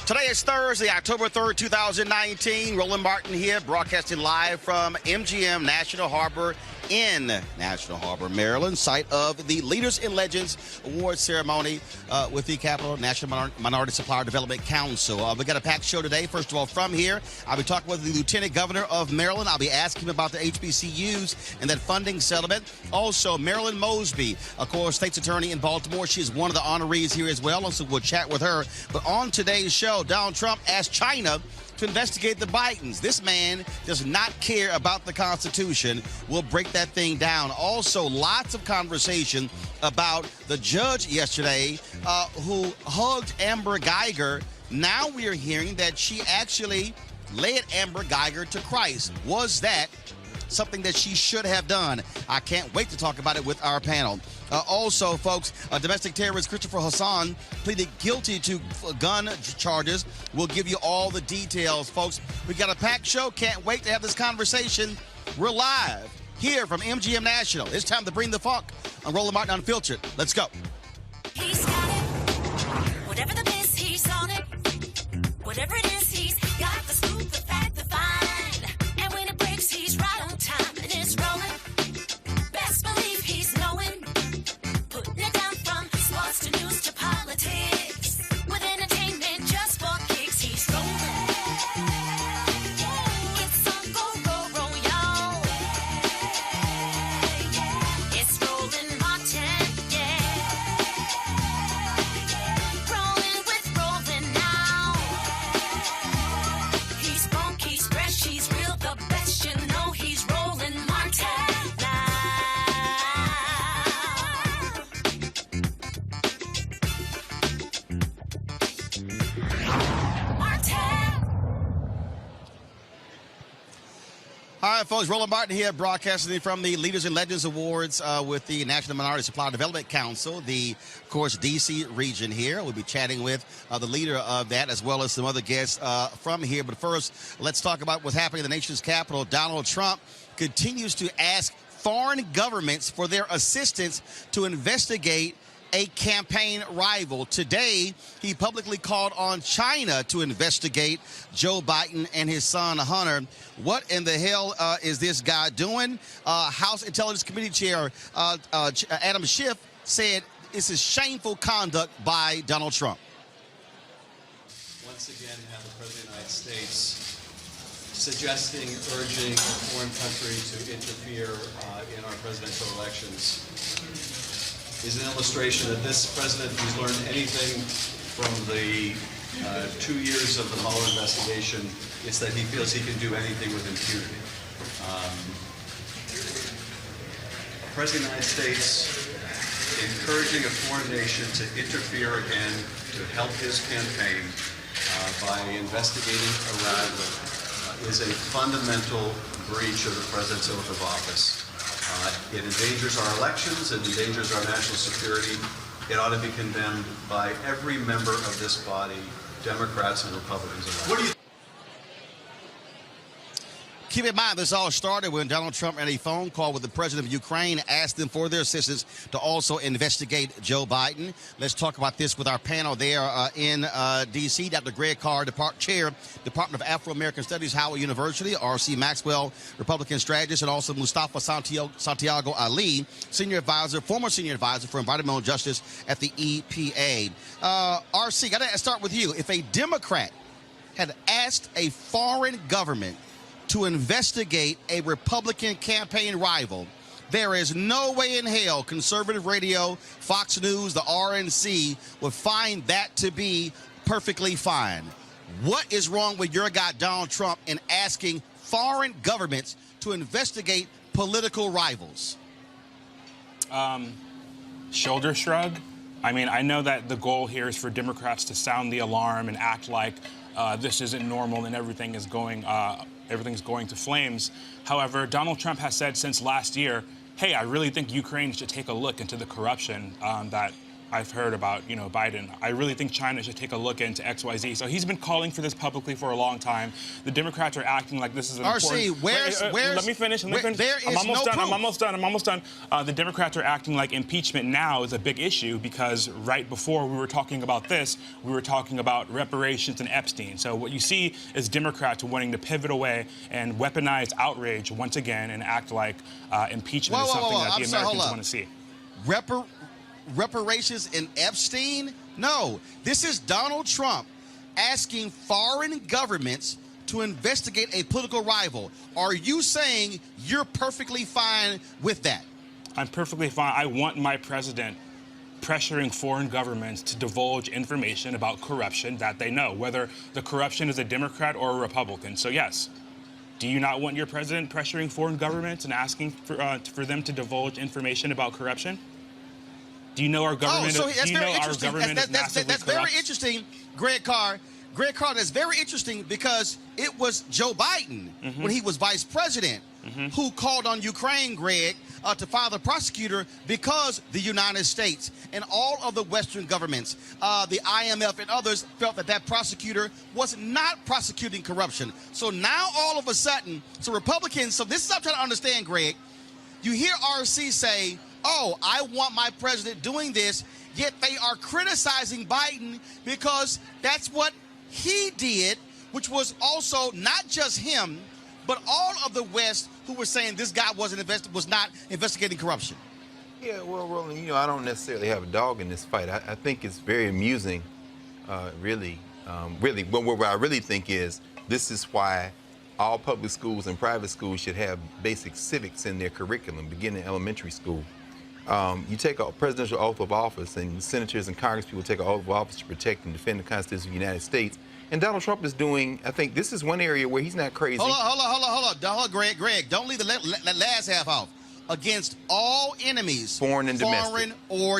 Today is Thursday, October 3rd, 2019. Roland Martin here, broadcasting live from MGM National Harbor in National Harbor, Maryland, site of the Leaders and Legends Award ceremony with the Capital National Minority Supplier Development Council. We got a packed show today. First of all, from here, I'll be talking with the Lieutenant Governor of Maryland. I'll be asking him about the HBCUs and that funding settlement. Also, Marilyn Mosby, of course, State's Attorney in Baltimore. She is one of the honorees here as well, and so we'll chat with her. But on today's show, Donald Trump asked China to investigate the Bidens. This man does not care about the Constitution. We'll break that thing down. Also, lots of conversation about the judge yesterday who hugged Amber Guyger. Now we are hearing that she actually led Amber Guyger to Christ. Was that something that she should have done? I can't wait to talk about it with our panel. Also, folks, domestic terrorist Christopher Hassan pleaded guilty to gun charges. We'll give you all the details, folks. We got a packed show. Can't wait to have this conversation. We're live here from MGM National. It's time to bring the funk on Roland Martin Unfiltered. Let's go. He's got it. Whatever the miss, he's on it. Whatever it is, he's got the scoop, the fact, the find. And when it breaks, he's right on time. And it's rolling. Best believe he's knowing. Putting it down from sports to news to politics. With entertainment just for kicks, he's rolling. It's on go, y'all. It's Roland Martin, yeah. Rolling with Roland now. He's funk, he's fresh, he's real, the best, you know he's Roland Martin now. All right, folks, Roland Martin here, broadcasting from the Leaders and Legends Awards with the National Minority Supplier Development Council, the, of course, D.C. region here. We'll be chatting with the leader of that as well as some other guests from here. But first, let's talk about what's happening in the nation's capital. Donald Trump continues to ask foreign governments for their assistance to investigate a campaign rival. Today, he publicly called on China to investigate Joe Biden and his son Hunter. What in the hell is this guy doing? House Intelligence Committee Chair Adam Schiff said this is shameful conduct by Donald Trump. Once again, have the President of the United States suggesting, urging a foreign country to interfere in our presidential elections is an illustration that this president, who's learned anything from the 2 years of the Mueller investigation, it's that he feels he can do anything with impunity. President of the United States encouraging a foreign nation to interfere again to help his campaign by investigating a rival is a fundamental breach of the president's oath of office. It endangers our elections, it endangers our national security. It ought to be condemned by every member of this body, Democrats and Republicans alike. What do you Keep in mind, this all started when Donald Trump had a phone call with the president of Ukraine, asked them for their assistance to also investigate Joe Biden. Let's talk about this with our panel there in D.C. Dr. Greg Carr, Chair, Department of Afro-American Studies, Howard University, R.C. Maxwell, Republican strategist, and also Mustafa Santiago Ali, former senior advisor for environmental justice at the EPA. R.C., got to start with you. If a Democrat had asked a foreign government to investigate a Republican campaign rival, there is no way in hell conservative radio, Fox News, the RNC would find that to be perfectly fine. What is wrong with your guy Donald Trump in asking foreign governments to investigate political rivals? Shoulder shrug. I mean, I know that the goal here is for Democrats to sound the alarm and act like this isn't normal and everything's going to flames. However, Donald Trump has said since last year, hey, I really think Ukraine should take a look into the corruption that I've heard about, Biden. I really think China should take a look into XYZ. So he's been calling for this publicly for a long time. The Democrats are acting like this is an important... where's... Let me finish. There is I'm almost no done. proof. I'm almost done. The Democrats are acting like impeachment now is a big issue because right before we were talking about this, we were talking about reparations and Epstein. So what you see is Democrats wanting to pivot away and weaponize outrage once again and act like impeachment is something that the Americans want to see. Reparations in Epstein? No. This is Donald Trump asking foreign governments to investigate a political rival. Are you saying you're perfectly fine with that? I'm perfectly fine. I want my president pressuring foreign governments to divulge information about corruption that they know, whether the corruption is a Democrat or a Republican. So yes. Do you not want your president pressuring foreign governments and asking for them to divulge information about corruption? Do you know our government? That's very interesting, Greg Carr. Greg Carr, that's very interesting because it was Joe Biden when he was vice president who called on Ukraine, Greg, to fire the prosecutor because the United States and all of the Western governments, the IMF and others felt that that prosecutor was not prosecuting corruption. So now all of a sudden, Republicans, so this is what I'm trying to understand, Greg. You hear RC say, oh, I want my president doing this, yet they are criticizing Biden because that's what he did, which was also not just him, but all of the West who were saying this guy was not investigating corruption. Yeah, well, Roland, I don't necessarily have a dog in this fight. I think it's very amusing, really. But what I really think is this is why all public schools and private schools should have basic civics in their curriculum, beginning in elementary school. You take a presidential oath of office, and senators and congresspeople take an oath of office to protect and defend the Constitution of the United States. And Donald Trump is doing, I think this is one area where he's not crazy. Hold on, Greg, don't leave the last half off. Against all enemies, foreign or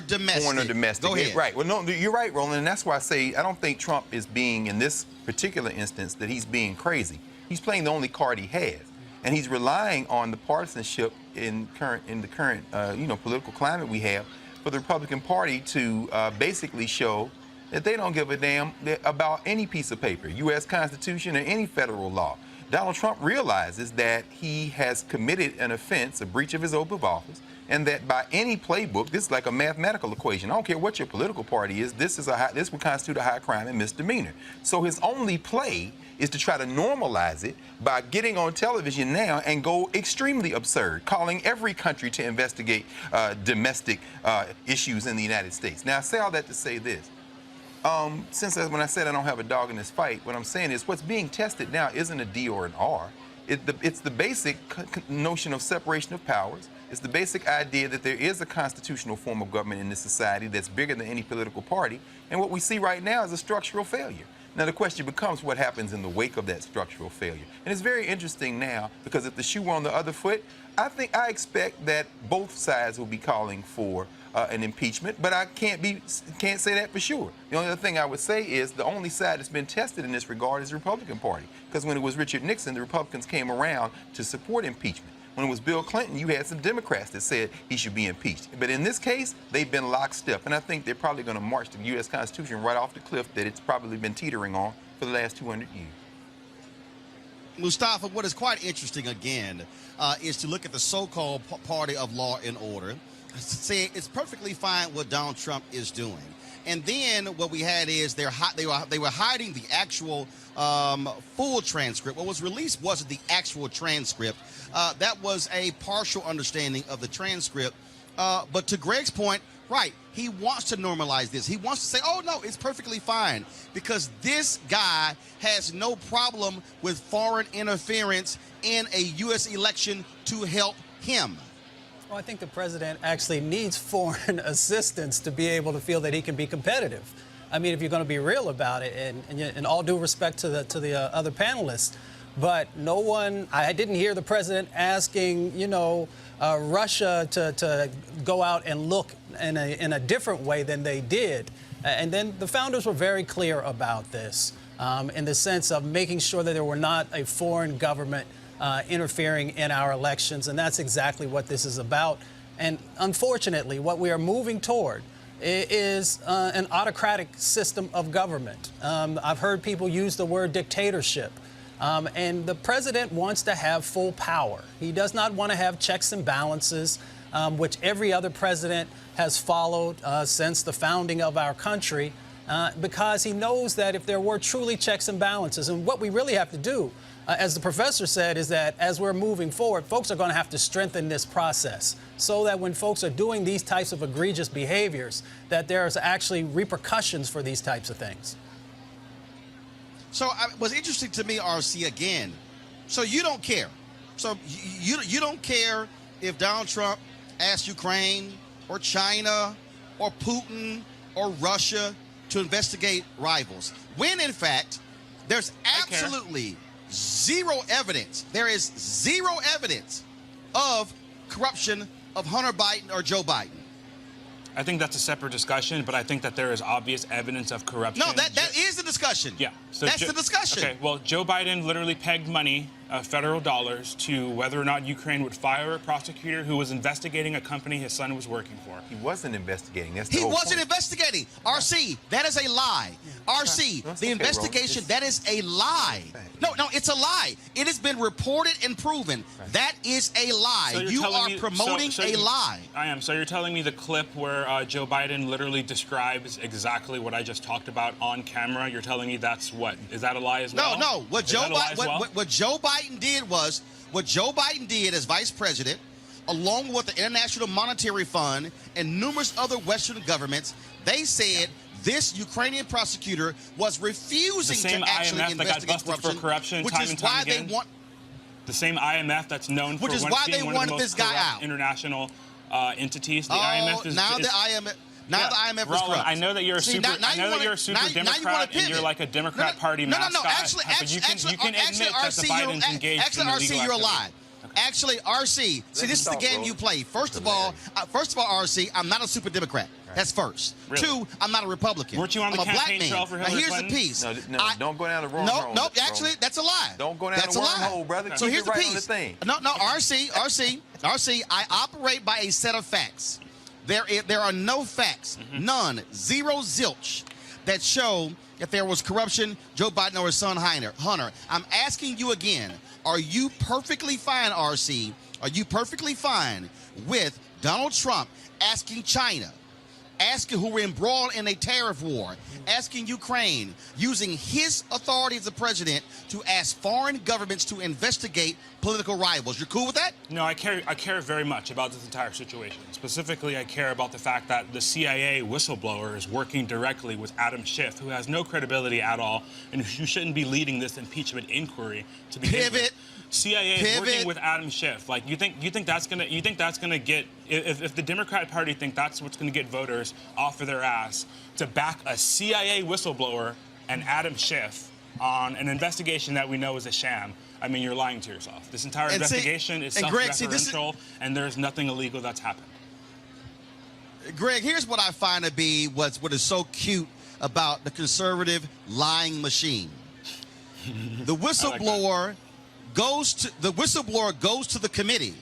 domestic. Foreign or domestic. Go ahead. Right. Well, no, you're right, Roland, and that's why I say I don't think Trump is being, in this particular instance, that he's being crazy. He's playing the only card he has, and he's relying on the partisanship in the current political climate we have for the Republican Party to basically show that they don't give a damn about any piece of paper, U.S. Constitution or any federal law. Donald Trump realizes that he has committed an offense, a breach of his oath of office, and that by any playbook, this is like a mathematical equation. I don't care what your political party is, this would constitute a high crime and misdemeanor. So his only play is to try to normalize it by getting on television now and go extremely absurd, calling every country to investigate domestic issues in the United States. Now, I say all that to say this. When I said I don't have a dog in this fight, what I'm saying is what's being tested now isn't a D or an R. It's the basic notion of separation of powers. It's the basic idea that there is a constitutional form of government in this society that's bigger than any political party. And what we see right now is a structural failure. Now, the question becomes what happens in the wake of that structural failure. And it's very interesting now because if the shoe were on the other foot, I expect that both sides will be calling for an impeachment, but I can't say that for sure. The only other thing I would say is the only side that's been tested in this regard is the Republican Party, because when it was Richard Nixon, the Republicans came around to support impeachment. When it was Bill Clinton, you had some Democrats that said he should be impeached. But in this case, they've been lockstep, and I think they're probably going to march the U.S. Constitution right off the cliff that it's probably been teetering on for the last 200 years. Mustafa, what is quite interesting, again, is to look at the so-called party of law and order, say it's perfectly fine what Donald Trump is doing. And then what we had is they were hiding the actual full transcript. What was released wasn't the actual transcript. That was a partial understanding of the transcript. But to Greg's point, right, he wants to normalize this. He wants to say, oh, no, it's perfectly fine because this guy has no problem with foreign interference in a U.S. election to help him. Well, I think the president actually needs foreign assistance to be able to feel that he can be competitive. I mean, if you're going to be real about it, and all due respect to the other panelists, but I didn't hear the president asking, Russia to go out and look in a different way than they did. And then the founders were very clear about this in the sense of making sure that there were not a foreign government interfering in our elections, and that's exactly what this is about. And unfortunately, what we are moving toward is an autocratic system of government. I've heard people use the word dictatorship. And the president wants to have full power. He does not want to have checks and balances, which every other president has followed since the founding of our country, because he knows that if there were truly checks and balances, and what we really have to do, as the professor said, is that as we're moving forward, folks are going to have to strengthen this process so that when folks are doing these types of egregious behaviors, that there's actually repercussions for these types of things. So what's interesting to me, RC, again, so you don't care. So you don't care if Donald Trump asks Ukraine or China or Putin or Russia to investigate rivals, when in fact there's absolutely zero evidence. There is zero evidence of corruption of Hunter Biden or Joe Biden. I think that's a separate discussion, but I think that there is obvious evidence of corruption. No, that is the discussion. Yeah. So that's the discussion. Okay, well, Joe Biden literally pegged money, federal dollars, to whether or not Ukraine would fire a prosecutor who was investigating a company his son was working for. He wasn't investigating. That's the He whole wasn't point. investigating. RC, that is a lie. RC, That's the okay, investigation, Roland. that is a lie. No, it's a lie. It has been reported and proven. That is a lie. So you're You telling are me- promoting a lie. I am. So you're telling me the clip where Joe Biden literally describes exactly what I just talked about on camera, you're telling me that's what? Is that a lie as well? No. What Is Joe that a lie as well? what Joe Biden did was, what Joe Biden did as vice president, along with the International Monetary Fund and numerous other Western governments, they said this Ukrainian prosecutor was refusing The same to actually IMF that got investigate busted for corruption which time is and time why again? they want. The same IMF that's known for Which is why being they one of wanted the most this guy corrupt out. international entities. The Oh, IMF is now is, the IMF. Now Yeah, the IMF is Roland, corrupt. I know that you're a See, super. now I know that you're a super Democrat and you're like a Democrat Party mascot. No. Actually, but you can admit that the Biden's engaged actually, in illegal RC, you're activity. alive. Actually, RC, see, this is the game you play. First of all, RC, I'm not a super Democrat. That's first. Really? Two, I'm not a Republican. Weren't you on the I'm a black campaign man. trail for Now, Hillary here's Clinton? the piece. No, don't go down the wrong road. No, actually, that's a lie. Don't go down That's the a lie. wormhole, brother. So Keep here's it right the on the piece. thing. No, RC, I operate by a set of facts. There are no facts, none, zero, zilch, that show that there was corruption, Joe Biden or his son Hunter. I'm asking you again, are you perfectly fine, RC? Are you perfectly fine with Donald Trump asking China, asking who were embroiled in a tariff war, asking Ukraine, using his authority as the president to ask foreign governments to investigate political rivals? You're cool with that? No, I care very much about this entire situation. Specifically, I care about the fact that the CIA whistleblower is working directly with Adam Schiff, who has no credibility at all, and who shouldn't be leading this impeachment inquiry to begin with. Pivot. CIA is working with Adam Schiff. Like, you think that's gonna get, if the Democrat Party think that's what's gonna get voters off of their ass to back a CIA whistleblower and Adam Schiff on an investigation that we know is a sham, I mean, you're lying to yourself. This entire investigation is self-referential, and there's nothing illegal that's happened. Greg, here's what I find to be what is so cute about the conservative lying machine. The whistleblower goes to the committee.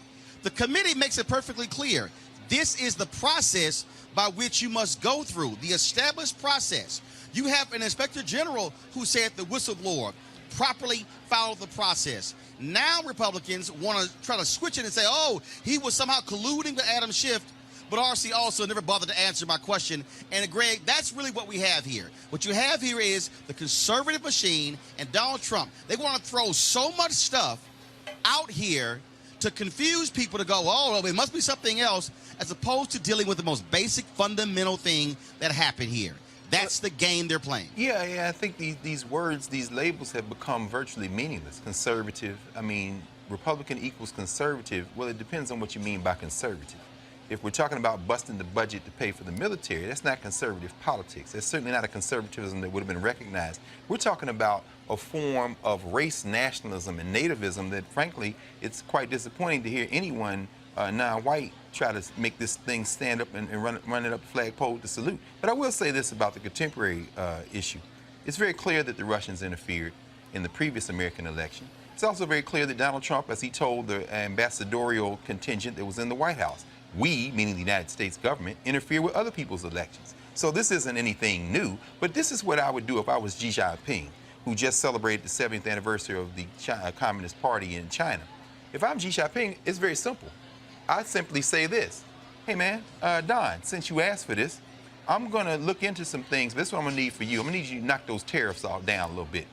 The committee makes it perfectly clear. This is the process by which you must go through, the established process. You have an inspector general who said the whistleblower properly followed the process. Now Republicans want to try to switch it and say, oh, he was somehow colluding with Adam Schiff, but RC also never bothered to answer my question. And Greg, that's really what we have here. What you have here is the conservative machine and Donald Trump. They want to throw so much stuff out here to confuse people to go, oh, it must be something else, as opposed to dealing with the most basic fundamental thing that happened here. That's the game they're playing. Yeah, I think these words, these labels have become virtually meaningless. Conservative, I mean, Republican equals conservative. Well, it depends on what you mean by conservative. If we're talking about busting the budget to pay for the military, that's not conservative politics. That's certainly not a conservatism that would have been recognized. We're talking about a form of race nationalism and nativism that, frankly, it's quite disappointing to hear anyone non-white try to make this thing stand up and run it up the flagpole to salute. But I will say this about the contemporary issue. It's very clear that the Russians interfered in the previous American election. It's also very clear that Donald Trump, as he told the ambassadorial contingent that was in the White House, we, meaning the United States government, interfere with other people's elections. So this isn't anything new, but this is what I would do if I was Xi Jinping, who just celebrated the 70th anniversary of the Communist Party in China. If I'm Xi Jinping, it's very simple. I simply say this: hey man, Don, since you asked for this, I'm gonna look into some things. This is what I'm gonna need for you. I'm gonna need you to knock those tariffs all down a little bit.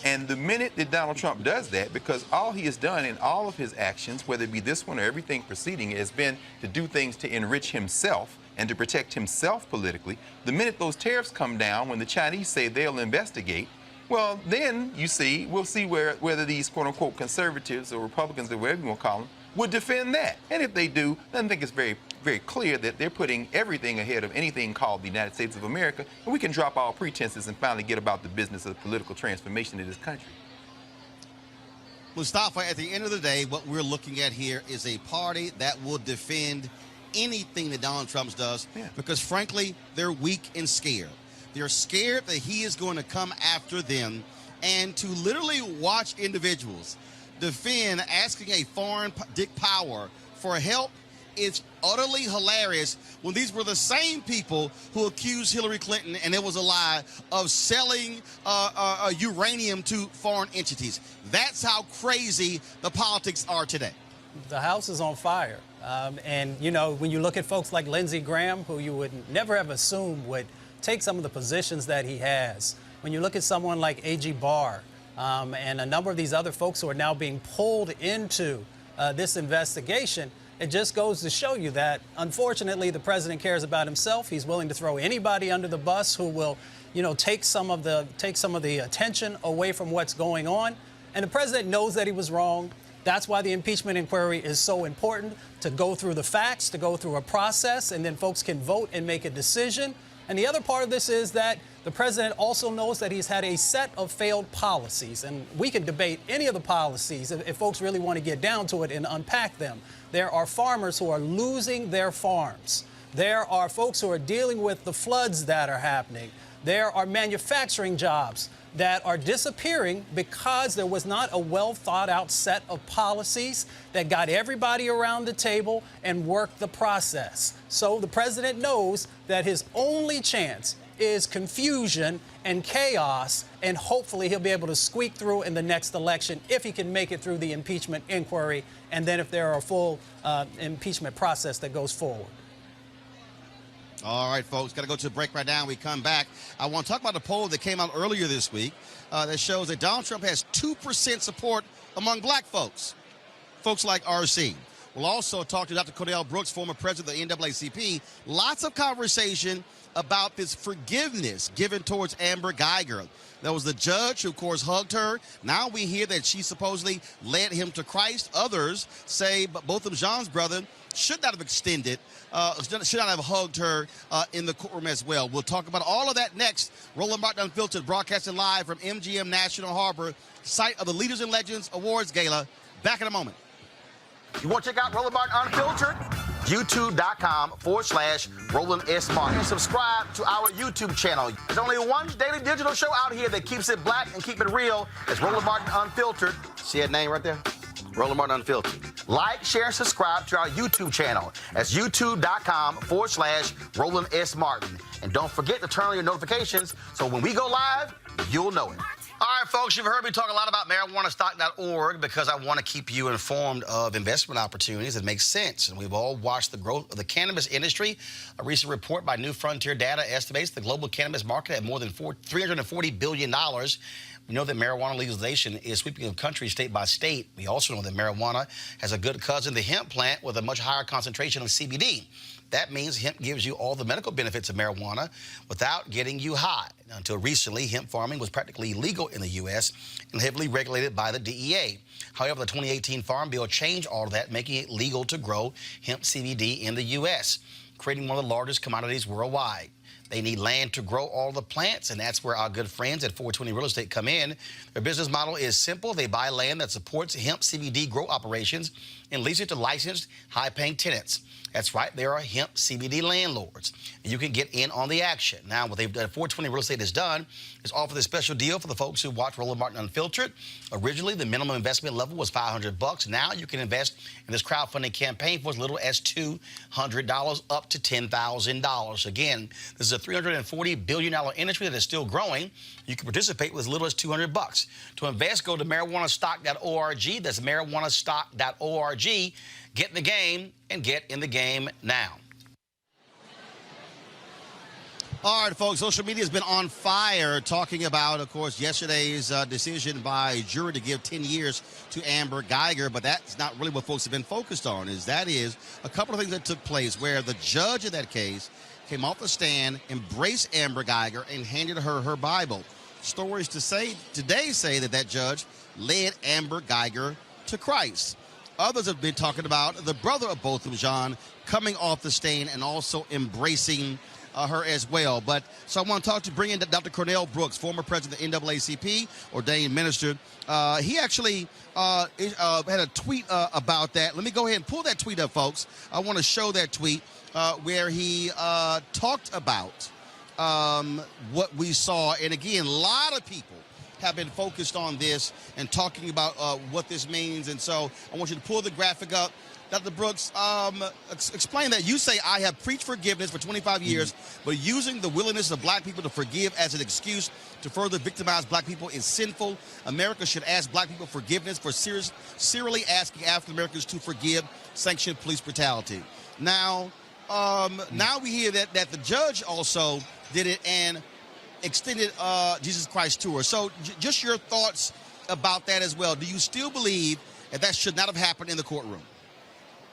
And the minute that Donald Trump does that, because all he has done in all of his actions, whether it be this one or everything preceding it, has been to do things to enrich himself and to protect himself politically. The minute those tariffs come down, when the Chinese say they'll investigate, well, then you see, we'll see whether these quote-unquote conservatives or Republicans or whatever you want to call them would defend that. And if they do, then I think it's very, very clear that they're putting everything ahead of anything called the United States of America, and we can drop all pretenses and finally get about the business of political transformation in this country. Mustafa, at the end of the day, what we're looking at here is a party that will defend anything that Donald Trump does, because frankly, they're weak and scared. They're scared that he is going to come after them, and to literally watch individuals defend asking a foreign power for help is utterly hilarious, when these were the same people who accused Hillary Clinton, and it was a lie, of selling uranium to foreign entities. That's how crazy the politics are today. The house is on fire. And, you know, when you look at folks like Lindsey Graham, who you would never have assumed would take some of the positions that he has, when you look at someone like A.G. Barr, and a number of these other folks who are now being pulled into this investigation, it just goes to show you that, unfortunately, the president cares about himself. He's willing to throw anybody under the bus who will, you know, take some of the attention away from what's going on. And the president knows that he was wrong. That's why the impeachment inquiry is so important, to go through the facts, to go through a process, and then folks can vote and make a decision. And the other part of this is that the president also knows that he's had a set of failed policies, and we can debate any of the policies if folks really want to get down to it and unpack them. There are farmers who are losing their farms. There are folks who are dealing with the floods that are happening. There are manufacturing jobs that are disappearing because there was not a well-thought-out set of policies that got everybody around the table and worked the process. So the president knows that his only chance is confusion and chaos, and hopefully he'll be able to squeak through in the next election if he can make it through the impeachment inquiry, and then if there are a full impeachment process that goes forward. All right, folks, got to go to a break right now. When we come back, I want to talk about a poll that came out earlier this week that shows that Donald Trump has 2% support among black folks, folks like RC. We'll also talk to Dr. Cordell Brooks, former president of the NAACP. Lots of conversation about this forgiveness given towards Amber Guyger. There was the judge who, of course, hugged her. Now we hear that she supposedly led him to Christ. Others say Botham Jean's brother should not have extended, should not have hugged her in the courtroom as well. We'll talk about all of that next. Roland Martin Unfiltered, broadcasting live from MGM National Harbor, site of the Leaders and Legends Awards Gala. Back in a moment. You want to check out Roland Martin Unfiltered? YouTube.com/Roland S. Martin. And subscribe to our YouTube channel. There's only one daily digital show out here that keeps it black and keep it real. It's Roland Martin Unfiltered. See that name right there? Roland Martin Unfiltered. Like, share, and subscribe to our YouTube channel. That's YouTube.com/Roland S. Martin. And don't forget to turn on your notifications so when we go live, you'll know it. All right, folks, you've heard me talk a lot about marijuanastock.org because I want to keep you informed of investment opportunities that make sense. And we've all watched the growth of the cannabis industry. A recent report by New Frontier Data estimates the global cannabis market at more than $340 billion. We know that marijuana legalization is sweeping the country state by state. We also know that marijuana has a good cousin, the hemp plant, with a much higher concentration of CBD. That means hemp gives you all the medical benefits of marijuana without getting you high. Until recently, hemp farming was practically illegal in the U.S. and heavily regulated by the DEA. However, the 2018 Farm Bill changed all of that, making it legal to grow hemp CBD in the U.S., creating one of the largest commodities worldwide. They need land to grow all the plants, and that's where our good friends at 420 Real Estate come in. Their business model is simple. They buy land that supports hemp CBD grow operations and lease it to licensed, high-paying tenants. That's right, there are hemp CBD landlords. And you can get in on the action. Now, what they've done, 420 Real Estate has done is offer this special deal for the folks who watch Roland Martin Unfiltered. Originally, the minimum investment level was $500. Now you can invest in this crowdfunding campaign for as little as $200 up to $10,000. Again, this is a $340 billion industry that is still growing. You can participate with as little as $200. To invest, go to marijuanastock.org. That's marijuanastock.org. Get in the game and get in the game now. All right, folks, social media has been on fire talking about, of course, yesterday's decision by jury to give 10 years to Amber Guyger, but that's not really what folks have been focused on. That is a couple of things that took place where the judge in that case came off the stand, embraced Amber Guyger, and handed her her Bible. Stories today say that judge led Amber Guyger to Christ. Others have been talking about the brother of Botham Jean coming off the stand and also embracing her as well. But so I want to bring in Dr. Cornell Brooks, former president of the NAACP, ordained minister. He actually had a tweet about that. Let me go ahead and pull that tweet up, folks. I want to show that tweet where he talked about what we saw. And again, a lot of people have been focused on this and talking about what this means. And so I want you to pull the graphic up. Dr. Brooks, explain that. You say, I have preached forgiveness for 25 years, but using the willingness of black people to forgive as an excuse to further victimize black people is sinful. America should ask black people forgiveness for serially asking African Americans to forgive sanctioned police brutality. Now, now we hear that the judge also did it and extended Jesus Christ tour. So just your thoughts about that as well. Do you still believe that should not have happened in the courtroom?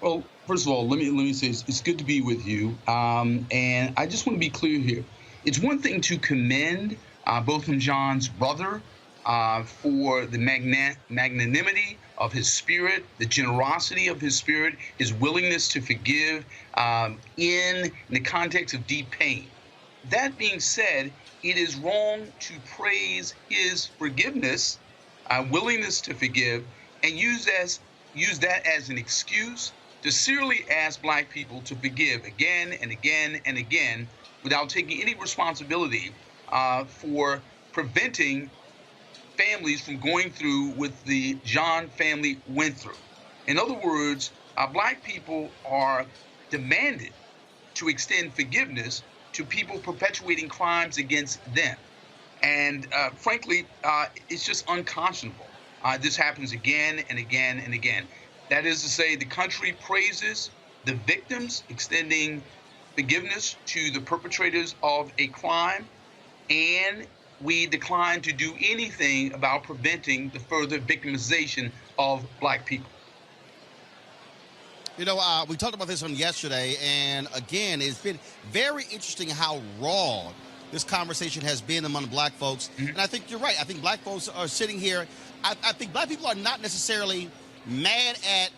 Well, first of all, let me say it's good to be with you. And I just want to be clear here. It's one thing to commend Botham Jean's brother for the magnanimity of his spirit, the generosity of his spirit, his willingness to forgive in the context of deep pain. That being said, it is wrong to praise his forgiveness, willingness to forgive, and use that as an excuse to serially ask black people to forgive again and again and again without taking any responsibility for preventing families from going through what the Jean family went through. In other words, black people are demanded to extend forgiveness to people perpetuating crimes against them. And frankly, it's just unconscionable. This happens again and again and again. That is to say, the country praises the victims, extending forgiveness to the perpetrators of a crime, and we decline to do anything about preventing the further victimization of black people. You know, we talked about this on yesterday, and again, it's been very interesting how raw this conversation has been among black folks. And I think you're right. I think black folks are sitting here. I think black people are not necessarily mad at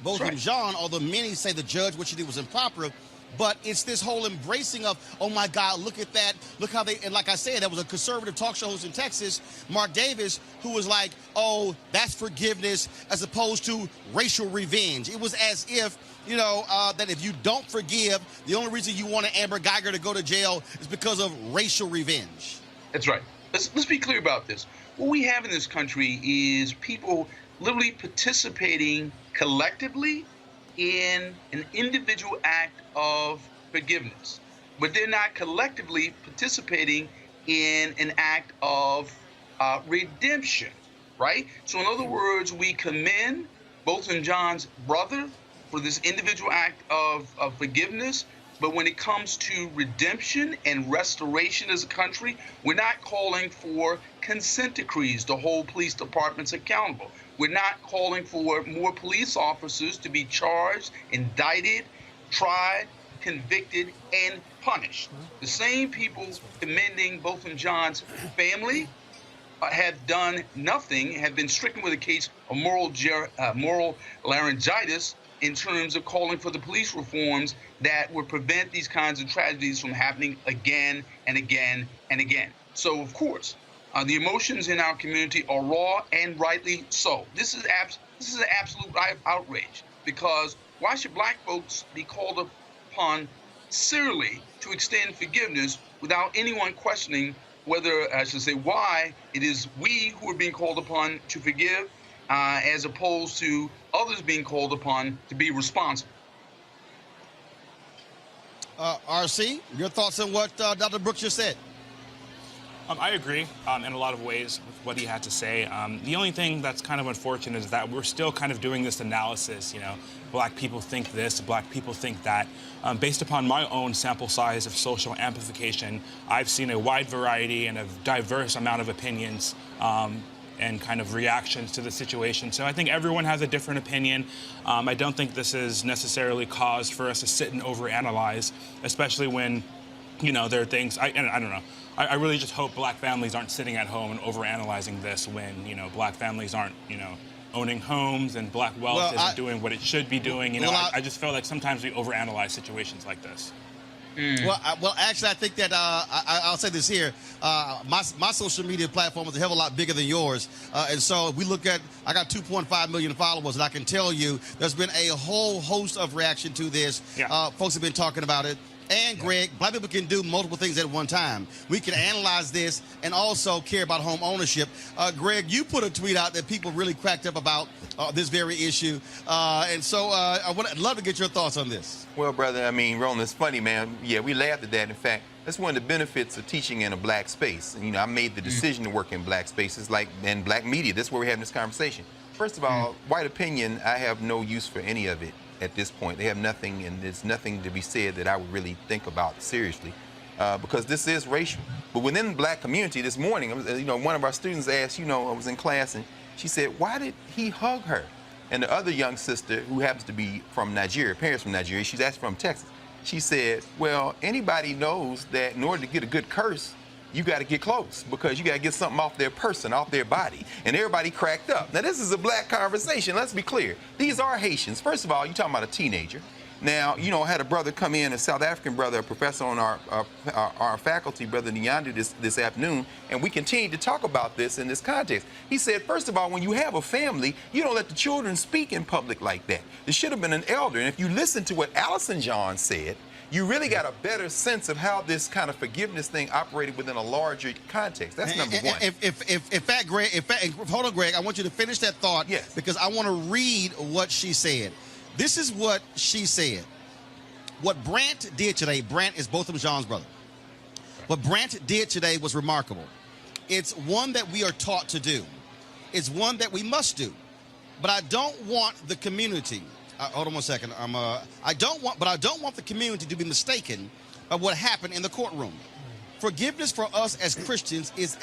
Botham Jean, although many say the judge, what she did was improper. But it's this whole embracing of, oh my God, look at that. Look how and like I said, there was a conservative talk show host in Texas, Mark Davis, who was like, oh, that's forgiveness as opposed to racial revenge. It was as if, you know, that if you don't forgive, the only reason you wanted Amber Guyger to go to jail is because of racial revenge. That's right. Let's be clear about this. What we have in this country is people literally participating collectively in an individual act of forgiveness, but they're not collectively participating in an act of redemption, right? So in other words, we commend Botham Jean's brother for this individual act of forgiveness, but when it comes to redemption and restoration as a country, we're not calling for consent decrees to hold police departments accountable. We're not calling for more police officers to be charged, indicted, tried, convicted, and punished. The same people commending Botham Jean's family have done nothing, have been stricken with a case of moral laryngitis, in terms of calling for the police reforms that would prevent these kinds of tragedies from happening again and again and again. So, of course, the emotions in our community are raw, and rightly so. This is an absolute outrage, because why should black folks be called upon serially to extend forgiveness without anyone questioning whether, I should say, why it is we who are being called upon to forgive, as opposed to others being called upon to be responsible? RC, your thoughts on what Dr. Brooks just said? I agree in a lot of ways with what he had to say. The only thing that's kind of unfortunate is that we're still kind of doing this analysis, you know, black people think this, black people think that. Based upon my own sample size of social amplification, I've seen a wide variety and a diverse amount of opinions and kind of reactions to the situation. So I think everyone has a different opinion. I don't think this is necessarily cause for us to sit and overanalyze, especially when, you know, there are things, I don't know. I really just hope black families aren't sitting at home and overanalyzing this when, you know, black families aren't, you know, owning homes and black wealth isn't doing what it should be doing. You know, I just feel like sometimes we overanalyze situations like this. Well, actually, I think that I'll say this here. My social media platform is a hell of a lot bigger than yours. And so if we look at, I got 2.5 million followers, and I can tell you there's been a whole host of reaction to this. Yeah. Folks have been talking about it. And Greg, black people can do multiple things at one time. We can analyze this and also care about home ownership. Greg, you put a tweet out that people really cracked up about this very issue. And so I'd love to get your thoughts on this. Well, brother, I mean, Roland, it's funny, man. Yeah, we laughed at that. In fact, that's one of the benefits of teaching in a black space. And, you know, I made the decision to work in black spaces, like in black media. That's where we're having this conversation. First of all, white opinion, I have no use for any of it. At this point, they have nothing, and there's nothing to be said that I would really think about seriously, because this is racial. But within the black community this morning, you know, one of our students asked, you know, I was in class, and she said, why did he hug her? And the other young sister, who happens to be from Nigeria, parents from Nigeria, she's actually from Texas, she said, well, anybody knows that in order to get a good curse, you got to get close, because you got to get something off their person, off their body. And everybody cracked up. Now, this is a black conversation. Let's be clear. These are Haitians. First of all, you're talking about a teenager. Now, you know, I had a brother come in, a South African brother, a professor on our faculty, Brother Nyandu, this afternoon, and we continued to talk about this in this context. He said, first of all, when you have a family, you don't let the children speak in public like that. There should have been an elder. And if you listen to what Botham Jean said, you really got a better sense of how this kind of forgiveness thing operated within a larger context. That's number one. Hold on, Greg. I want you to finish that thought. Yes. Because I want to read what she said. This is what she said. What Brant did today, Brant is Botham Jean's brother. What Brant did today was remarkable. It's one that we are taught to do. It's one that we must do. But I don't want the community. Hold on one second. I don't want the community to be mistaken by what happened in the courtroom. Forgiveness for us as Christians is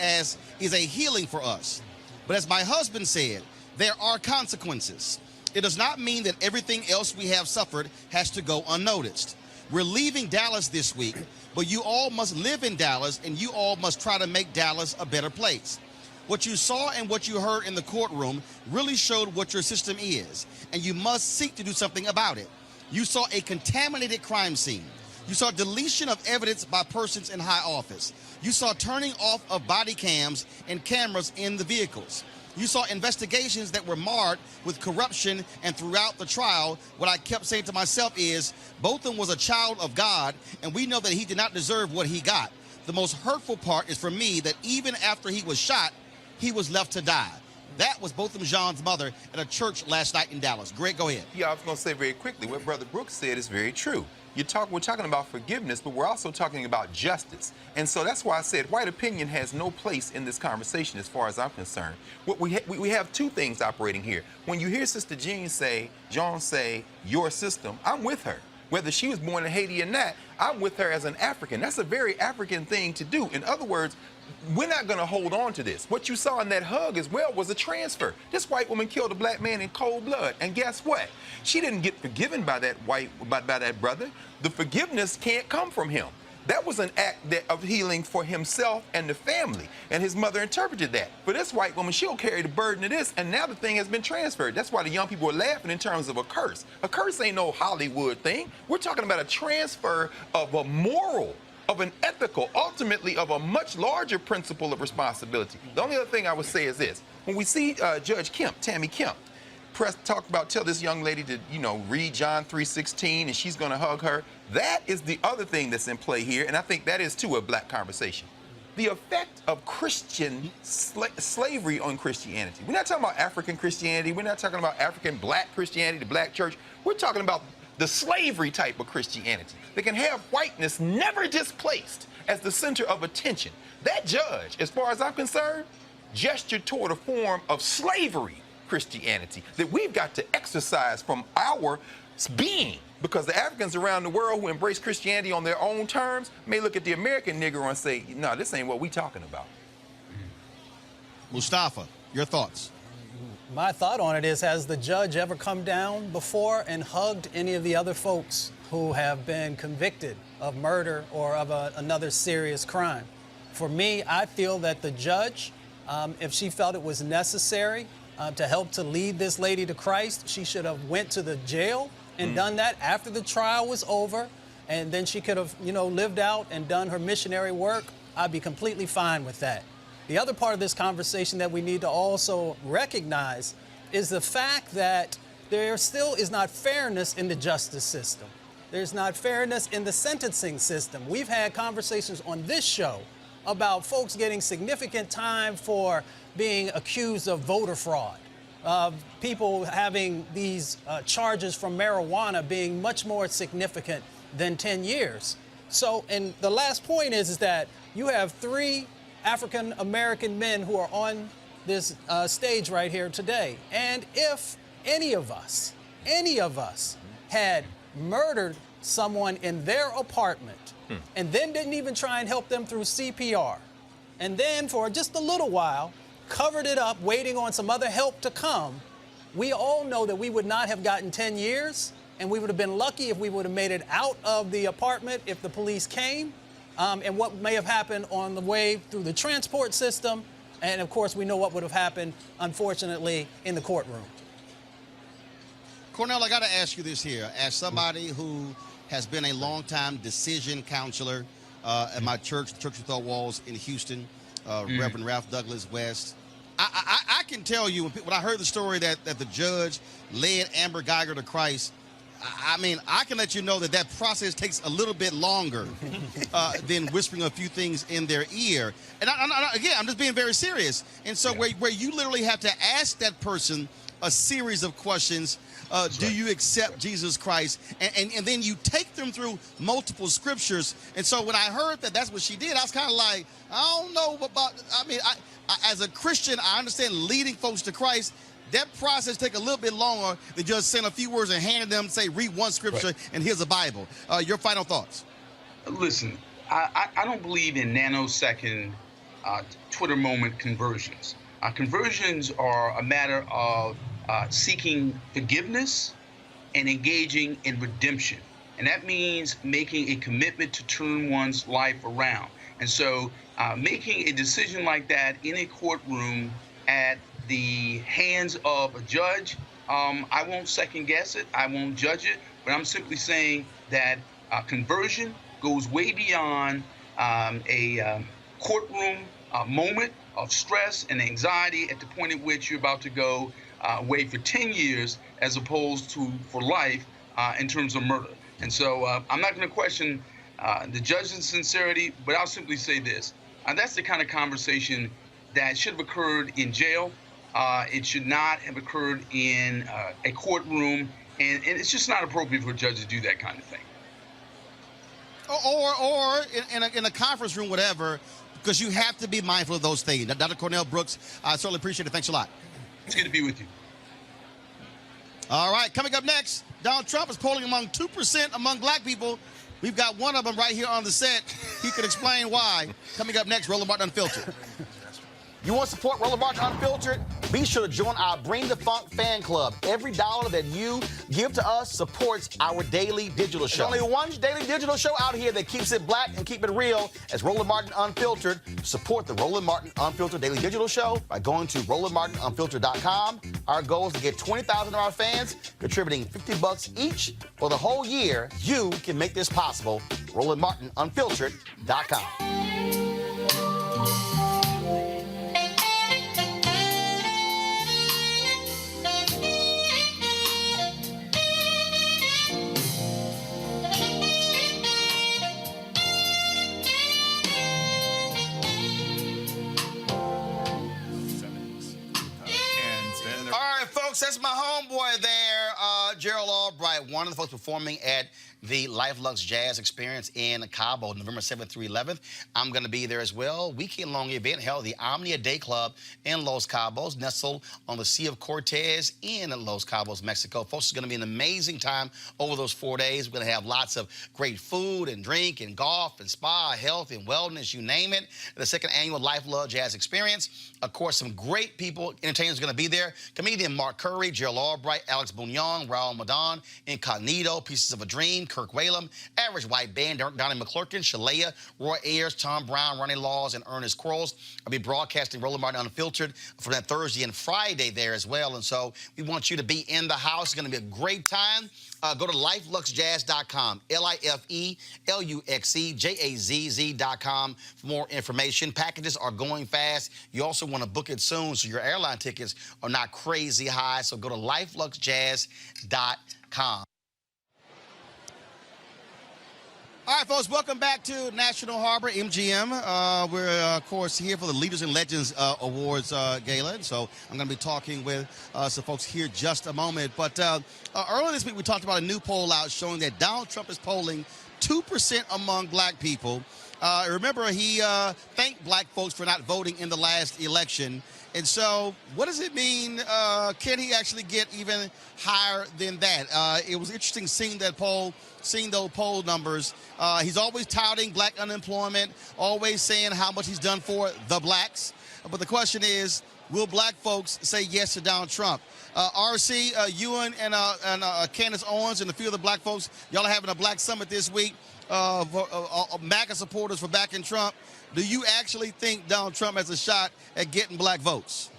a healing for us. But as my husband said, there are consequences. It does not mean that everything else we have suffered has to go unnoticed. We're leaving Dallas this week, but you all must live in Dallas, and you all must try to make Dallas a better place. What you saw and what you heard in the courtroom really showed what your system is, and you must seek to do something about it. You saw a contaminated crime scene. You saw deletion of evidence by persons in high office. You saw turning off of body cams and cameras in the vehicles. You saw investigations that were marred with corruption, and throughout the trial, what I kept saying to myself is, Botham was a child of God, and we know that he did not deserve what he got. The most hurtful part is for me that even after he was shot, he was left to die. That was Botham Jean's mother at a church last night in Dallas. Greg, go ahead. Yeah, I was going to say very quickly, what Brother Brooks said is very true. We're talking about forgiveness, but we're also talking about justice. And so that's why I said white opinion has no place in this conversation as far as I'm concerned. What we have two things operating here. When you hear Sister Jean say, your system, I'm with her. Whether she was born in Haiti or not, I'm with her as an African. That's a very African thing to do. In other words, we're not going to hold on to this. What you saw in that hug as well was a transfer. This white woman killed a black man in cold blood. And guess what? She didn't get forgiven by that by that brother. The forgiveness can't come from him. That was an act of healing for himself and the family, and his mother interpreted that. For this white woman, she'll carry the burden of this, and now the thing has been transferred. That's why the young people are laughing in terms of a curse. A curse ain't no Hollywood thing. We're talking about a transfer of a moral, of an ethical, ultimately of a much larger principle of responsibility. The only other thing I would say is this. When we see Judge Kemp, Tammy Kemp, tell this young lady to, read John 3:16, and she's going to hug her. That is the other thing that's in play here, and I think that is, too, a black conversation. The effect of Christian slavery on Christianity. We're not talking about African Christianity. We're not talking about African black Christianity, the black church. We're talking about the slavery type of Christianity that can have whiteness never displaced as the center of attention. That judge, as far as I'm concerned, gestured toward a form of slavery Christianity that we've got to exercise from our being, because the Africans around the world who embrace Christianity on their own terms may look at the American Negro and say, no, this ain't what we talking about. Mustafa, your thoughts? My thought on it is, has the judge ever come down before and hugged any of the other folks who have been convicted of murder or of another serious crime? For me, I feel that the judge, if she felt it was necessary to help to lead this lady to Christ, she should have went to the jail and done that after the trial was over, and then she could have, lived out and done her missionary work. I'd be completely fine with that. The other part of this conversation that we need to also recognize is the fact that there still is not fairness in the justice system. There's not fairness in the sentencing system. We've had conversations on this show about folks getting significant time for being accused of voter fraud, people having these charges from marijuana being much more significant than 10 years. So, and the last point is that you have 3 African-American men who are on this stage right here today. And if any of us had murdered someone in their apartment and then didn't even try and help them through CPR, and then for just a little while covered it up, waiting on some other help to come, we all know that we would not have gotten 10 years, and we would have been lucky if we would have made it out of the apartment if the police came, and what may have happened on the way through the transport system, and of course we know what would have happened, unfortunately, in the courtroom. Cornell, I got to ask you this here. As somebody who has been a longtime decision counselor at my church, Church Without Walls in Houston, Reverend Ralph Douglas West, I can tell you, when I heard the story that the judge led Amber Guyger to Christ, I mean, I can let you know that process takes a little bit longer than whispering a few things in their ear. And again, I'm just being very serious. And so where you literally have to ask that person a series of questions. Do you accept Jesus Christ? And then you take them through multiple scriptures. And so when I heard that that's what she did, I was kind of like, I don't know about, I mean, as a Christian, I understand leading folks to Christ. That process take a little bit longer than just saying a few words and handing them, say, read one scripture and here's a Bible. Your final thoughts? Listen, I don't believe in nanosecond Twitter moment conversions. Conversions are a matter of seeking forgiveness and engaging in redemption. And that means making a commitment to turn one's life around. And so making a decision like that in a courtroom at the hands of a judge, I won't second guess it, I won't judge it, but I'm simply saying that conversion goes way beyond a courtroom moment of stress and anxiety at the point at which you're about to go away for 10 years as opposed to for life in terms of murder. And so I'm not going to question the judge's sincerity, but I'll simply say this. That's the kind of conversation that should have occurred in jail. It should not have occurred in a courtroom, and it's just not appropriate for a judge to do that kind of thing. Or in a conference room, whatever, because you have to be mindful of those things. Dr. Cornell Brooks, I certainly appreciate it. Thanks a lot. It's good to be with you. All right, coming up next, Donald Trump is polling among 2% among black people. We've got one of them right here on the set. He can explain why. Coming up next, Roland Martin Unfiltered. You want to support Roland Martin Unfiltered? Be sure to join our Bring the Funk fan club. Every dollar that you give to us supports our daily digital show. There's only one daily digital show out here that keeps it black and keep it real as Roland Martin Unfiltered. Support the Roland Martin Unfiltered daily digital show by going to RolandMartinUnfiltered.com. Our goal is to get 20,000 of our fans contributing $50 each for the whole year. You can make this possible. RolandMartinUnfiltered.com. That's my homeboy there, Gerald Albright, one of the folks performing at the Luxe Jazz Experience in Cabo, November 7th through 11th. I'm going to be there as well. Weekend-long event held at the Omnia Day Club in Los Cabos, nestled on the Sea of Cortez in Los Cabos, Mexico. Folks, it's going to be an amazing time over those 4 days. We're going to have lots of great food and drink and golf and spa, health and wellness, you name it. The second annual Luxe Jazz Experience. Of course, some great people, entertainers are going to be there. Comedian Mark Curry, Gerald Albright, Alex Bouillon, Raul Madon, Incognito, Pieces of a Dream, Kirk Whalum, Average White Band, Donnie McClurkin, Shalea, Roy Ayers, Tom Brown, Ronnie Laws, and Ernest Quarles. I'll be broadcasting Roland Martin Unfiltered for that Thursday and Friday there as well. And so we want you to be in the house. It's going to be a great time. Go to LifeLuxeJazz.com, LifeLuxeJazz.com for more information. Packages are going fast. You also want to book it soon so your airline tickets are not crazy high. So go to LifeLuxeJazz.com. All right, folks, welcome back to National Harbor, MGM. We're, of course, here for the Leaders and Legends Awards Gala. So I'm going to be talking with some folks here just a moment. But earlier this week, we talked about a new poll out showing that Donald Trump is polling 2% among black people. Remember, he thanked black folks for not voting in the last election. And so what does it mean? Can he actually get even higher than that? It was interesting seeing that poll, seeing those poll numbers. He's always touting black unemployment, always saying how much he's done for the blacks. But the question is, will black folks say yes to Donald Trump? RC, you and Candace Owens and a few of the black folks, y'all are having a black summit this week. MAGA supporters for backing Trump. Do you actually think Donald Trump has a shot at getting black votes?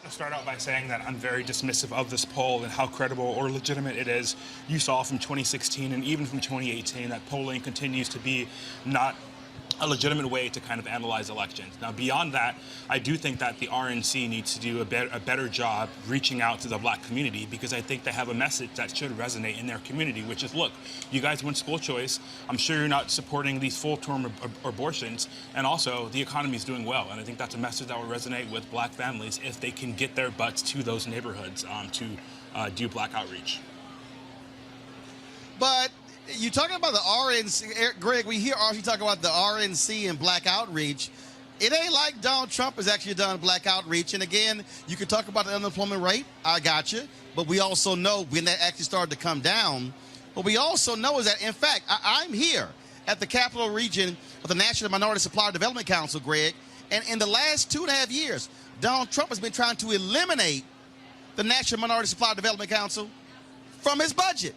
I'll start out by saying that I'm very dismissive of this poll and how credible or legitimate it is. You saw from 2016 and even from 2018 that polling continues to be not a legitimate way to kind of analyze elections. Now, beyond that, I do think that the RNC needs to do a better job reaching out to the black community, because I think they have a message that should resonate in their community, which is, look, you guys want school choice. I'm sure you're not supporting these full-term abortions, and also the economy is doing well. And I think that's a message that will resonate with black families if they can get their butts to those neighborhoods to do black outreach. But you're talking about the RNC, Greg, we hear RC talk about the RNC and black outreach. It ain't like Donald Trump has actually done black outreach. And again, you can talk about the unemployment rate. I got you. But we also know when that actually started to come down. What we also know is that, in fact, I'm here at the Capital Region of the National Minority Supplier Development Council, Greg. And in the last 2.5 years, Donald Trump has been trying to eliminate the National Minority Supplier Development Council from his budget.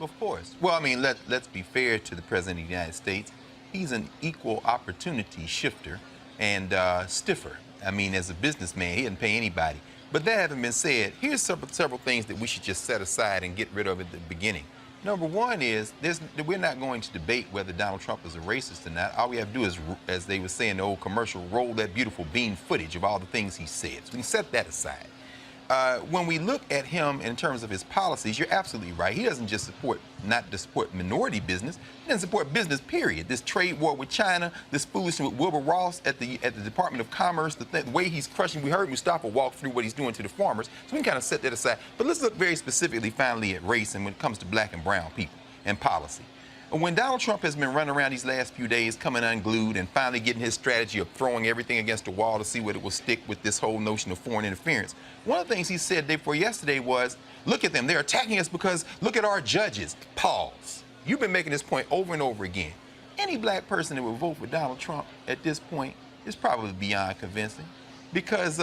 Of course. Well, I mean, let's be fair to the President of the United States. He's an equal opportunity shifter and stiffer. I mean, as a businessman, he doesn't pay anybody. But that having been said, here's several things that we should just set aside and get rid of at the beginning. Number one is, we're not going to debate whether Donald Trump is a racist or not. All we have to do is, as they would say in the old commercial, roll that beautiful bean footage of all the things he said. So we can set that aside. When we look at him in terms of his policies, you're absolutely right. He doesn't just support minority business. He doesn't support business, period. This trade war with China, this foolishness with Wilbur Ross at the Department of Commerce, the way he's crushing. We heard Mustafa walk through what he's doing to the farmers. So we can kind of set that aside. But let's look very specifically, finally, at race and when it comes to black and brown people and policy. When Donald Trump has been running around these last few days, coming unglued and finally getting his strategy of throwing everything against the wall to see what it will stick with this whole notion of foreign interference, one of the things he said day before yesterday was, look at them, they're attacking us because look at our judges. Pause. You've been making this point over and over again. Any black person that would vote for Donald Trump at this point is probably beyond convincing, because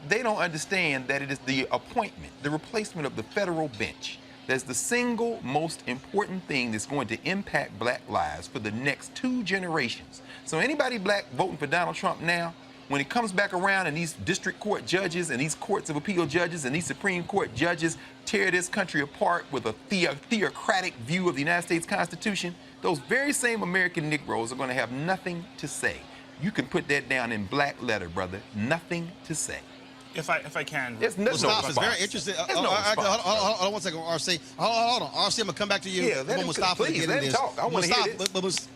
they don't understand that it is the appointment, the replacement of the federal bench, that's the single most important thing that's going to impact black lives for the next 2 generations. So anybody black voting for Donald Trump now, when it comes back around and these district court judges and these courts of appeal judges and these Supreme Court judges tear this country apart with a theocratic view of the United States Constitution, those very same American Negroes are going to have nothing to say. You can put that down in black letter, brother. Nothing to say. If I can. There's no Mustafa is response. very interested. There's no response. Hold on 1 second, RC. Hold on. RC, I'm going to come back to you. Yeah, let him, Mustafa please, get let in him this. talk. I want to hear this.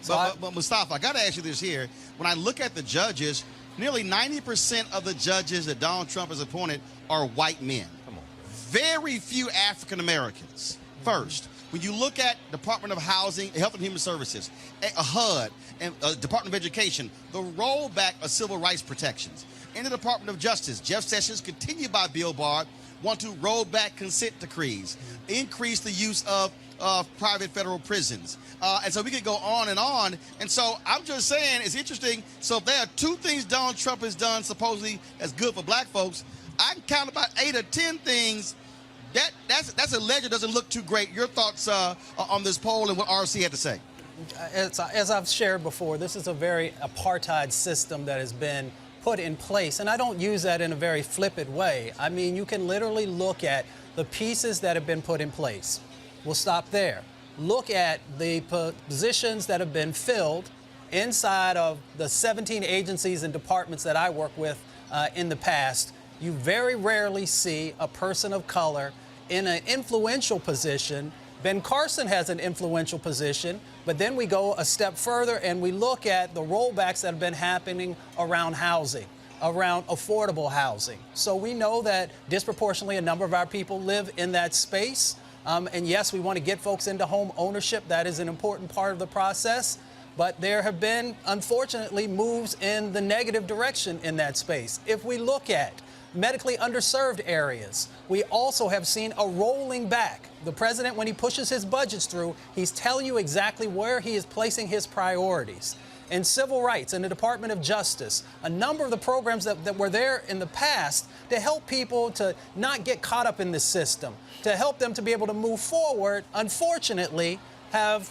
But Mustafa, I got to ask you this here. When I look at the judges, nearly 90% of the judges that Donald Trump has appointed are white men. Come on. Very few African Americans. First, when you look at Department of Housing, Health and Human Services, HUD, and Department of Education, the rollback of civil rights protections. In the Department of Justice, Jeff Sessions, continued by Bill Barr, want to roll back consent decrees, increase the use of private federal prisons. And so we could go on. And so I'm just saying it's interesting. So if there are 2 things Donald Trump has done supposedly that's good for black folks, I can count about 8 or 10 things. That's a ledger doesn't look too great. Your thoughts on this poll and what RC had to say? As I've shared before, this is a very apartheid system that has been put in place, and I don't use that in a very flippant way. I mean, you can literally look at the pieces that have been put in place. We'll stop there. Look at the positions that have been filled inside of the 17 agencies and departments that I work with in the past. You very rarely see a person of color in an influential position. Ben Carson has an influential position, but then we go a step further and we look at the rollbacks that have been happening around housing, around affordable housing. So we know that disproportionately a number of our people live in that space. And yes, we want to get folks into home ownership. That is an important part of the process. But there have been, unfortunately, moves in the negative direction in that space. If we look at medically underserved areas, we also have seen a rolling back. The president, when he pushes his budgets through, he's telling you exactly where he is placing his priorities. In civil rights, in the Department of Justice, a number of the programs that were there in the past to help people to not get caught up in this system, to help them to be able to move forward, unfortunately, have,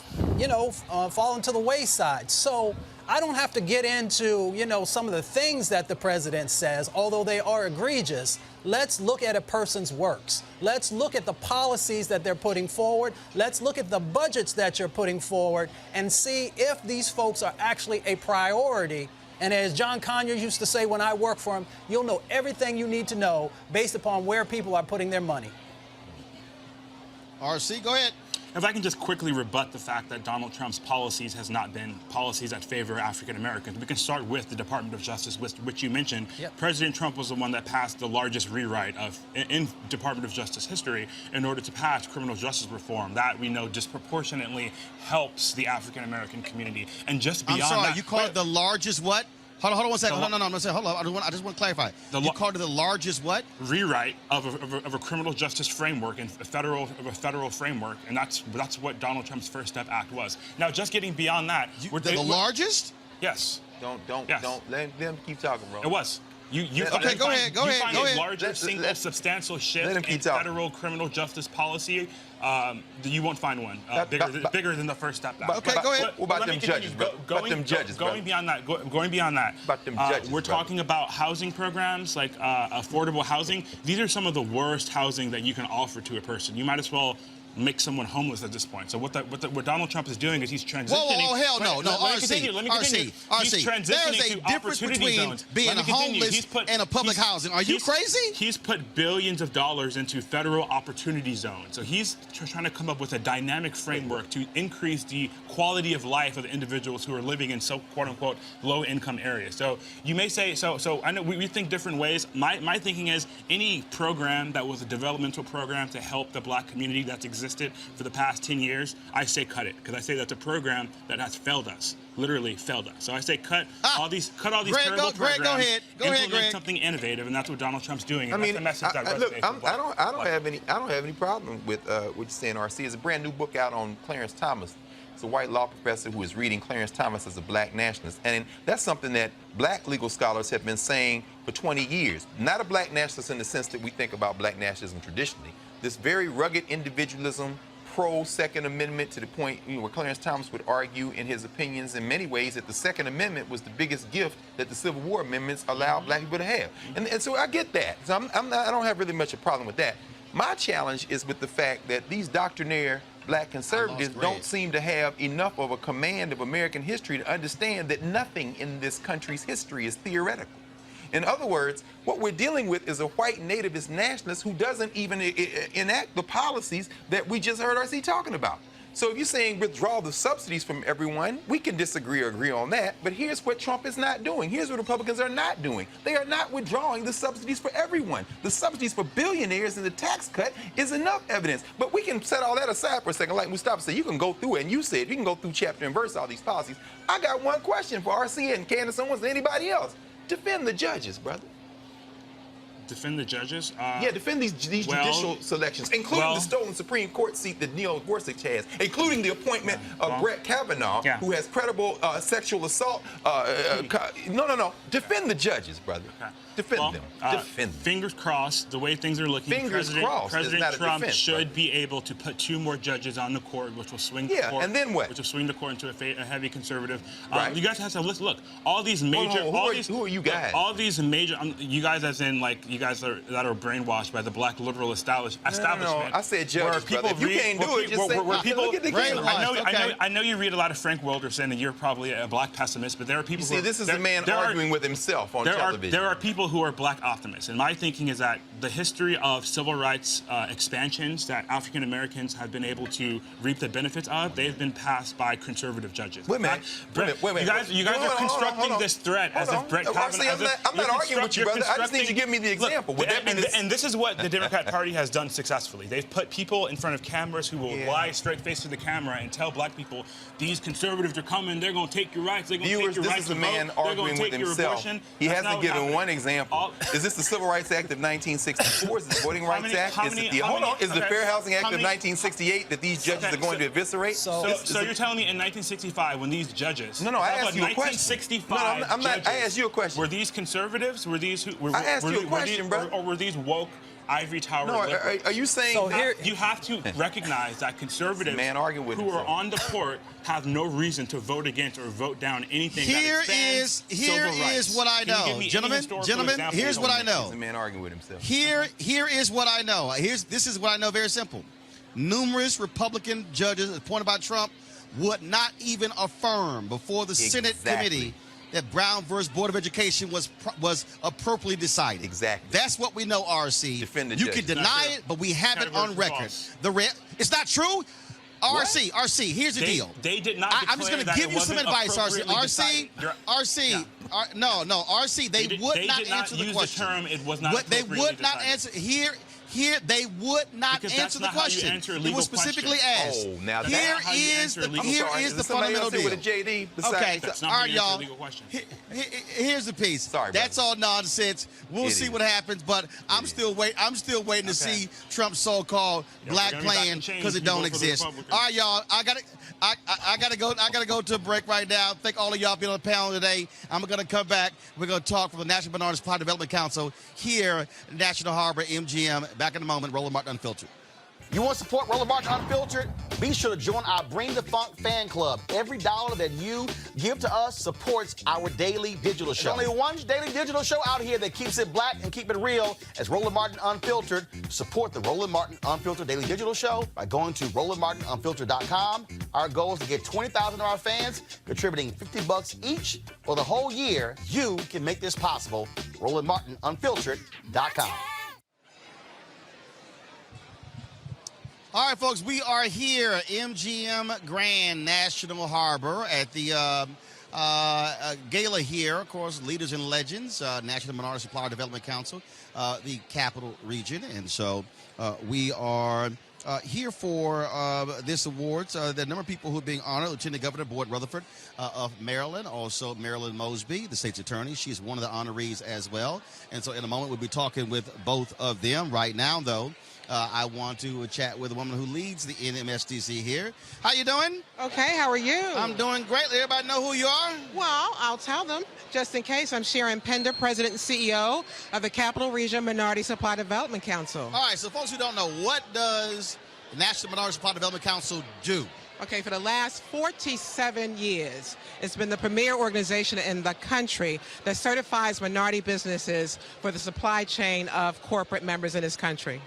fallen to the wayside. So I don't have to get into, some of the things that the president says, although they are egregious. Let's look at a person's works. Let's look at the policies that they're putting forward. Let's look at the budgets that you're putting forward and see if these folks are actually a priority. And as John Conyers used to say when I worked for him, you'll know everything you need to know based upon where people are putting their money. RC, go ahead. If I can just quickly rebut the fact that Donald Trump's policies has not been policies that favor African Americans, we can start with the Department of Justice, which you mentioned. Yep. President Trump was the one that passed the largest rewrite in Department of Justice history in order to pass criminal justice reform. That we know disproportionately helps the African American community. And just beyond I'm sorry, that, you call it the largest what? Hold on 1 second. No. Hold on. I just want to clarify. You called it the largest what? Rewrite of a criminal justice framework and a federal framework, and that's what Donald Trump's First Step Act was. Now, just getting beyond that, the largest? Yes. Don't Yes. let them keep talking, bro. It was. Okay, go ahead. A larger single substantial shift in federal criminal justice policy. You won't find one bigger than the First Step Act. Okay, go ahead. What about them judges, bro? Going beyond that, about them judges, we're talking about housing programs like affordable housing. These are some of the worst housing that you can offer to a person. You might as well make someone homeless at this point. So what Donald Trump is doing is he's transitioning. Whoa, hell no. Let me continue. RC. He's transitioning There's a to difference opportunity between zones. being homeless and a public housing. Are you crazy? He's put billions of dollars into federal opportunity zones. So he's trying to come up with a dynamic framework to increase the quality of life of the individuals who are living in quote-unquote low-income areas. So you may say, so I know we think different ways. My thinking is any program that was a developmental program to help the black community that's existed for the past 10 years, I say cut it, because I say that's a program that has failed us, literally failed us. So I say cut all these terrible programs, implement something innovative, and that's what Donald Trump's doing. And that's the message that resonates. I don't have any problem with what you're saying, RC. There's a brand new book out on Clarence Thomas It's a white law professor who is reading Clarence Thomas as a black nationalist. And that's something that black legal scholars have been saying for 20 years. Not a black nationalist in the sense that we think about black nationalism traditionally. This very rugged individualism, pro-Second Amendment, to the point where Clarence Thomas would argue in his opinions in many ways that the Second Amendment was the biggest gift that the Civil War amendments allowed black people to have. And so I get that. So I don't have really much a problem with that. My challenge is with the fact that these doctrinaire black conservatives don't seem to have enough of a command of American history to understand that nothing in this country's history is theoretical. In other words, what we're dealing with is a white nativist nationalist who doesn't even enact the policies that we just heard RC talking about. So if you're saying withdraw the subsidies from everyone, we can disagree or agree on that, but here's what Trump is not doing. Here's what Republicans are not doing. They are not withdrawing the subsidies for everyone. The subsidies for billionaires and the tax cut is enough evidence. But we can set all that aside for a second. Like Mustafa said, you can go through it, and you said you can go through chapter and verse all these policies. I got one question for RC and Candace Owens and anybody else. Defend the judges, brother. Defend the judges? Yeah, defend these judicial selections, including the stolen Supreme Court seat that Neil Gorsuch has, including the appointment of Brett Kavanaugh, who has credible sexual assault. No. Defend the judges, brother. Okay. Defend them. Defend them. Fingers crossed, the way things are looking, President Trump should be able to put 2 more judges on the court, which will swing the court. And then what? Which will swing the court into a heavy conservative. Right. You guys have to look. All these major. Who are you guys? All these major. You guys, as in like you guys that are brainwashed by the black liberal establishment. No, I said judges, brother. If you can't do it, just say. Look at the I know you read a lot of Frank Wilderson, and you're probably a black pessimist, but there are people. You see, this is a man arguing with himself on television. There are people who are black optimists, and my thinking is that the history of civil rights expansions that African Americans have been able to reap the benefits of, they've been passed by conservative judges. Wait a minute. You guys are constructing this threat as if Brett Kavanaugh. I'm not arguing with you, brother. I just need you to give me the example. And this is what the Democrat Party has done successfully. They've put people in front of cameras who will lie straight face to the camera and tell black people, these conservatives are coming, they're going to take your rights, they're going to take your rights to vote, they're going to take your abortion. This is a man arguing with himself. He hasn't given one example. Is this the Civil Rights Act of 1964? Is it the Voting Rights Act? Is it the Fair Housing Act of 1968 that these judges are going to eviscerate? So you're telling me in 1965 when these judges... No, I asked you a question. 1965 I asked you a question. Were these conservatives? Were these... I asked you a question, brother. Or were these woke ivory tower? No, are you saying... So here, you have to recognize that conservatives who are on the court have no reason to vote against or vote down anything that expands civil rights. Here is what I know. Gentlemen, here's what I know. The man arguing with himself. Here is what I know. This is what I know, very simple. Numerous Republican judges appointed by Trump would not even affirm before the Senate committee that Brown versus Board of Education was appropriately decided. Exactly. That's what we know, RC. Defend the you judge. can deny it, but we have it on record. It's not true. RC, here's the deal. They did not. I'm just going to give you some advice, RC. RC, they would not answer the question. It was not. They would not answer here. They would not answer the question. It was specifically asked. Oh, now here is the fundamental deal. With a JD Okay, all right, y'all. Here's the piece. Sorry, that's all nonsense. We'll see what happens, but I'm still waiting to see Trump's so-called black plan because it don't exist. All right, y'all. I gotta go to a break right now. Thank all of y'all for being on the panel today. I'm gonna come back. We're gonna talk from the National Minority Supply Development Council here at National Harbor MGM. Back in a moment, Roland Martin Unfiltered. You want to support Roland Martin Unfiltered? Be sure to join our Bring the Funk fan club. Every dollar that you give to us supports our daily digital show. There's only one daily digital show out here that keeps it black and keep it real as Roland Martin Unfiltered. Support the Roland Martin Unfiltered daily digital show by going to RolandMartinUnfiltered.com. Our goal is to get 20,000 of our fans contributing $50 each for the whole year. You can make this possible. RolandMartinUnfiltered.com. All right, folks, we are here at MGM Grand National Harbor at the gala here. Of course, Leaders and Legends, National Minority Supplier Development Council, the Capital Region. And so we are here for this awards. There are a number of people who are being honored. Lieutenant Governor Boyd Rutherford of Maryland, also Marilyn Mosby, the state's attorney. She's one of the honorees as well. And so in a moment, we'll be talking with both of them. Right now, though, I want to chat with a woman who leads the NMSDC here. How you doing? Okay, how are you? I'm doing great. Let everybody know who you are. Well, I'll tell them. Just in case, I'm Sharon Pender, President and CEO of the Capital Region Minority Supply Development Council. All right, so folks who don't know, what does the National Minority Supply Development Council do? Okay, for the last 47 years, it's been the premier organization in the country that certifies minority businesses for the supply chain of corporate members in this country.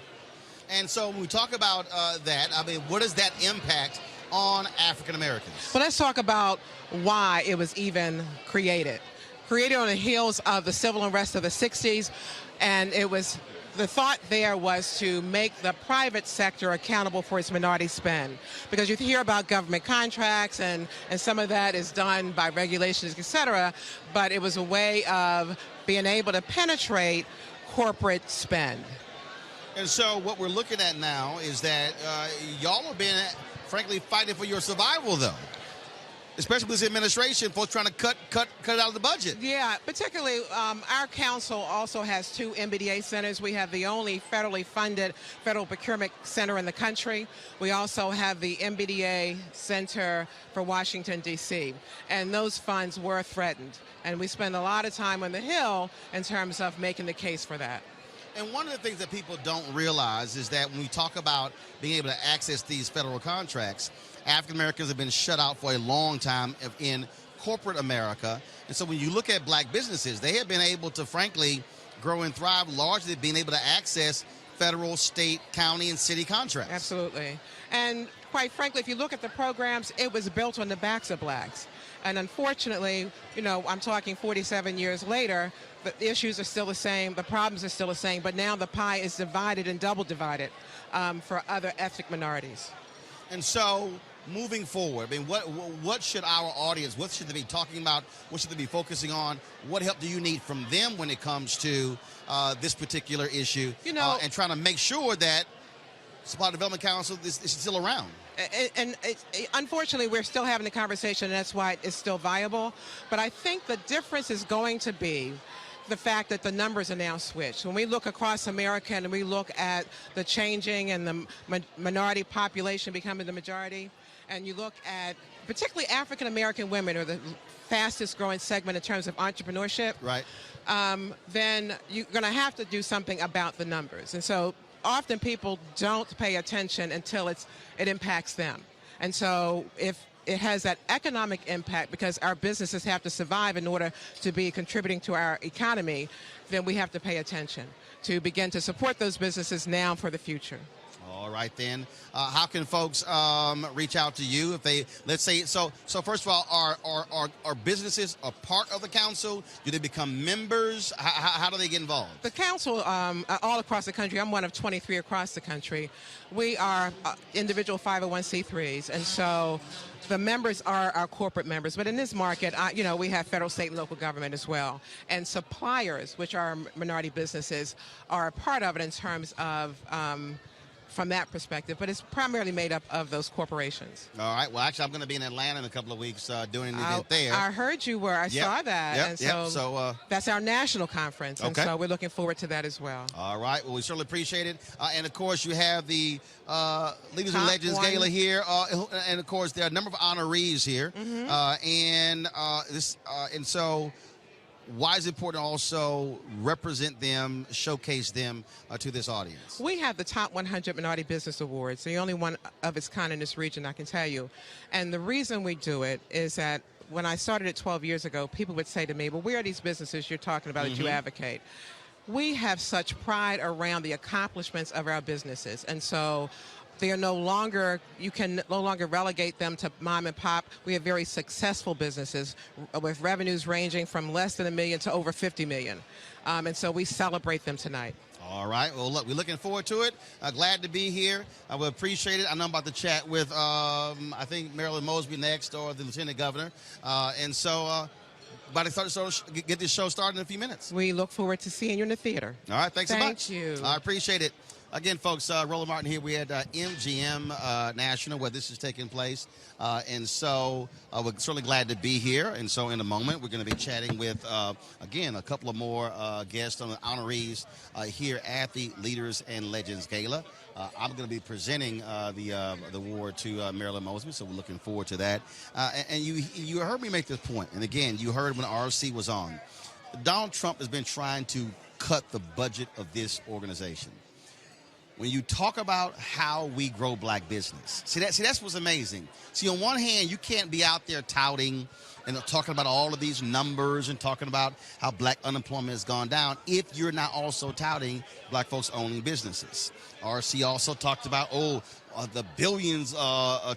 And so when we talk about that, I mean, what does that impact on African Americans? Well, let's talk about why it was even created. Created on the heels of the civil unrest of the 60s, and it was the thought there was to make the private sector accountable for its minority spend. Because you hear about government contracts and some of that is done by regulations, et cetera, but it was a way of being able to penetrate corporate spend. And so what we're looking at now is that y'all have been, frankly, fighting for your survival, though. Especially with this administration, folks trying to cut it out of the budget. Yeah, particularly our council also has 2 MBDA centers. We have the only federally funded federal procurement center in the country. We also have the MBDA Center for Washington, D.C. And those funds were threatened. And we spend a lot of time on the Hill in terms of making the case for that. And one of the things that people don't realize is that when we talk about being able to access these federal contracts, African Americans have been shut out for a long time in corporate America. And so when you look at black businesses, they have been able to, frankly, grow and thrive largely being able to access federal, state, county, and city contracts. Absolutely. And quite frankly, if you look at the programs, it was built on the backs of blacks. And unfortunately, you know, I'm talking 47 years later, the issues are still the same, the problems are still the same, but now the pie is divided and double divided for other ethnic minorities. And so, moving forward, I mean, what should our audience, what should they be talking about, what should they be focusing on, what help do you need from them when it comes to this particular issue, you know, and trying to make sure that Supply Development Council is still around? And unfortunately, we're still having the conversation, and that's why it's still viable. But I think the difference is going to be the fact that the numbers are now switched. When we look across America and we look at the changing and the minority population becoming the majority, and you look at particularly African American women are the fastest growing segment in terms of entrepreneurship, right? Then you're going to have to do something about the numbers. And so often people don't pay attention until it impacts them. And so if it has that economic impact, because our businesses have to survive in order to be contributing to our economy, then we have to pay attention to begin to support those businesses now for the future. All right, then. How can folks reach out to you if they, let's say, so first of all, are businesses a part of the council? Do they become members? How do they get involved? The council, all across the country, I'm one of 23 across the country. We are individual 501c3s, and so the members are our corporate members. But in this market, you know, we have federal, state, and local government as well. And suppliers, which are minority businesses, are a part of it in terms of from that perspective, but it's primarily made up of those corporations. All right. Well, actually, I'm going to be in Atlanta in a couple of weeks doing an event there. I heard you were. I saw that. Yep, and so that's our national conference, and so we're looking forward to that as well. All right. Well, we certainly appreciate it. And, of course, you have the Leaders and Legends Gala here. And, of course, there are a number of honorees here. Mm-hmm. And so why is it important to also represent them, showcase them to this audience? We have the top 100 Minority Business Awards, the only one of its kind in this region, I can tell you. And the reason we do it is that when I started it 12 years ago, people would say to me, well, where are these businesses you're talking about that you advocate? We have such pride around the accomplishments of our businesses. And so they are no longer, you can no longer relegate them to mom and pop. We have very successful businesses with revenues ranging from less than $1 million to over $50 million. And so we celebrate them tonight. All right. Well, look, we're looking forward to it. Glad to be here. I will appreciate it. I know I'm about to chat with, I think, Marilyn Mosby next, or the Lieutenant Governor. And so about to get this show started in a few minutes. We look forward to seeing you in the theater. All right. Thanks so much. Thank you. I appreciate it. Again, folks, Roland Martin here. We had MGM National where this is taking place. And so we're certainly glad to be here. And so in a moment, we're going to be chatting with, again, a couple of more guests on the honorees here at the Leaders and Legends Gala. I'm going to be presenting the award to Marilyn Mosby, so we're looking forward to that. And you heard me make this point. And again, you heard when RC was on. Donald Trump has been trying to cut the budget of this organization. When you talk about how we grow black business, see that's what's amazing. See, on one hand, you can't be out there touting and talking about all of these numbers and talking about how black unemployment has gone down if you're not also touting black folks owning businesses. RC also talked about, the billions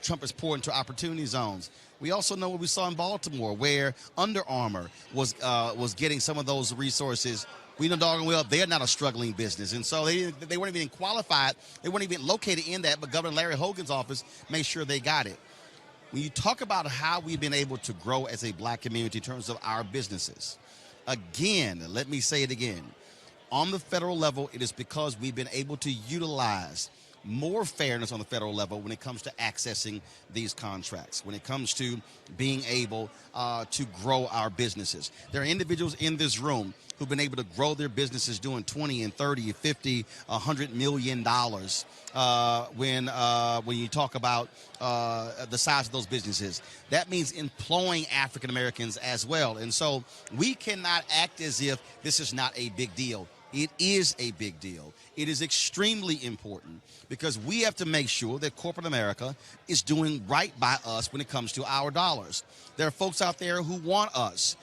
Trump has poured into opportunity zones. We also know what we saw in Baltimore, where Under Armour was getting some of those resources. We know doggone well they're not a struggling business, and so they weren't even qualified. They weren't even located in that, but Governor Larry Hogan's office made sure they got it. When you talk about how we've been able to grow as a black community in terms of our businesses, again, let me say it again, on the federal level, it is because we've been able to utilize more fairness on the federal level when it comes to accessing these contracts, when it comes to being able to grow our businesses. There are individuals in this room who've been able to grow their businesses doing 20 and 30 and 50, $100 million when you talk about the size of those businesses. That means employing African Americans as well. And so we cannot act as if this is not a big deal. It is a big deal. It is extremely important because we have to make sure that corporate America is doing right by us when it comes to our dollars. There are folks out there who want us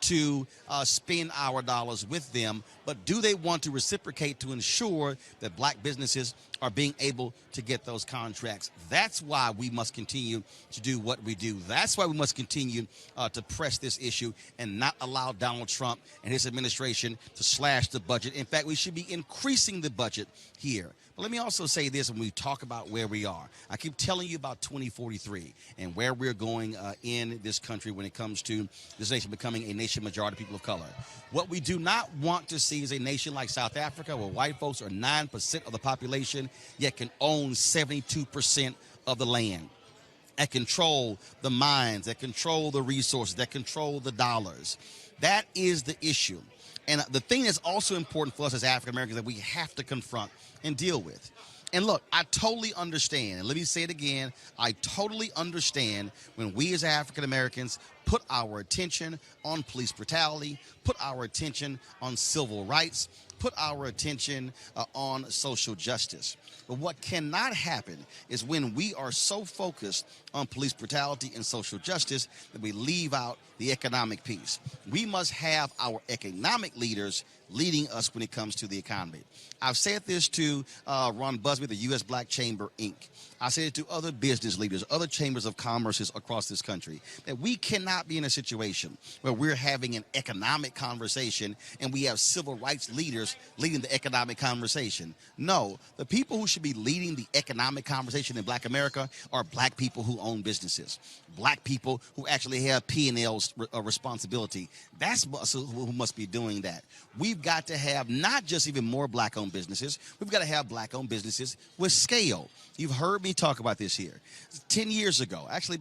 to spend our dollars with them, but do they want to reciprocate to ensure that black businesses are being able to get those contracts? That's why we must continue to do what we do. That's why we must continue to press this issue and not allow Donald Trump and his administration to slash the budget. In fact, we should be increasing the budget here. But let me also say this when we talk about where we are. I keep telling you about 2043 and where we're going in this country when it comes to this nation becoming a nation majority people of color. What we do not want to see is a nation like South Africa where white folks are 9% of the population yet can own 72% of the land, that control the mines, that control the resources, that control the dollars. That is the issue. And the thing that's also important for us as African Americans that we have to confront and deal with. And look, I totally understand, and let me say it again, I totally understand when we as African Americans put our attention on police brutality, put our attention on civil rights, put our attention on social justice. But what cannot happen is when we are so focused on police brutality and social justice that we leave out the economic piece. We must have our economic leaders leading us when it comes to the economy. I've said this to Ron Busby, the U.S. Black Chamber, Inc. I said it to other business leaders, other chambers of commerce across this country, that we cannot be in a situation where we're having an economic conversation and we have civil rights leaders leading the economic conversation. No, the people who should be leading the economic conversation in black America are black people who own businesses, black people who actually have P&L's responsibility. That's who must be doing that. We've got to have not just even more black-owned businesses, we've got to have black-owned businesses with scale. You've heard me talk about this here. 10 years ago, actually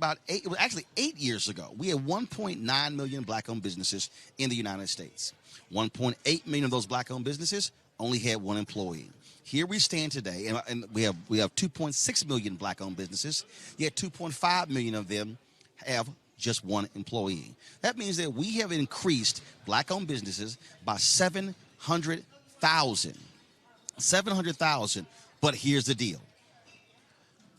8 years ago, we had 1.9 million black-owned businesses in the United States. 1.8 million of those black-owned businesses only had one employee. Here we stand today, and we have 2.6 million black-owned businesses, yet 2.5 million of them have just one employee. That means that we have increased black-owned businesses by 700,000. 700,000, but here's the deal.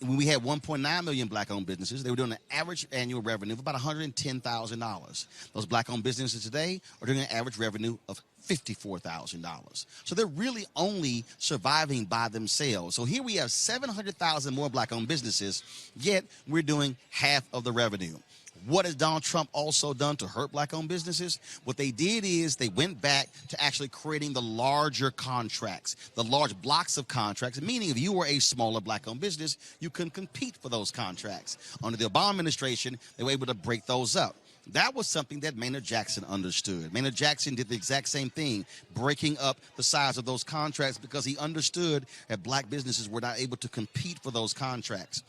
When we had 1.9 million black-owned businesses, they were doing an average annual revenue of about $110,000. Those black-owned businesses today are doing an average revenue of $54,000. So they're really only surviving by themselves. So here we have 700,000 more black-owned businesses, yet we're doing half of the revenue. What has Donald Trump also done to hurt black-owned businesses? What they did is they went back to actually creating the larger contracts, the large blocks of contracts, meaning if you were a smaller black-owned business, you couldn't compete for those contracts. Under the Obama administration, they were able to break those up. That was something that Maynard Jackson understood. Maynard Jackson did the exact same thing, breaking up the size of those contracts because he understood that black businesses were not able to compete for those contracts.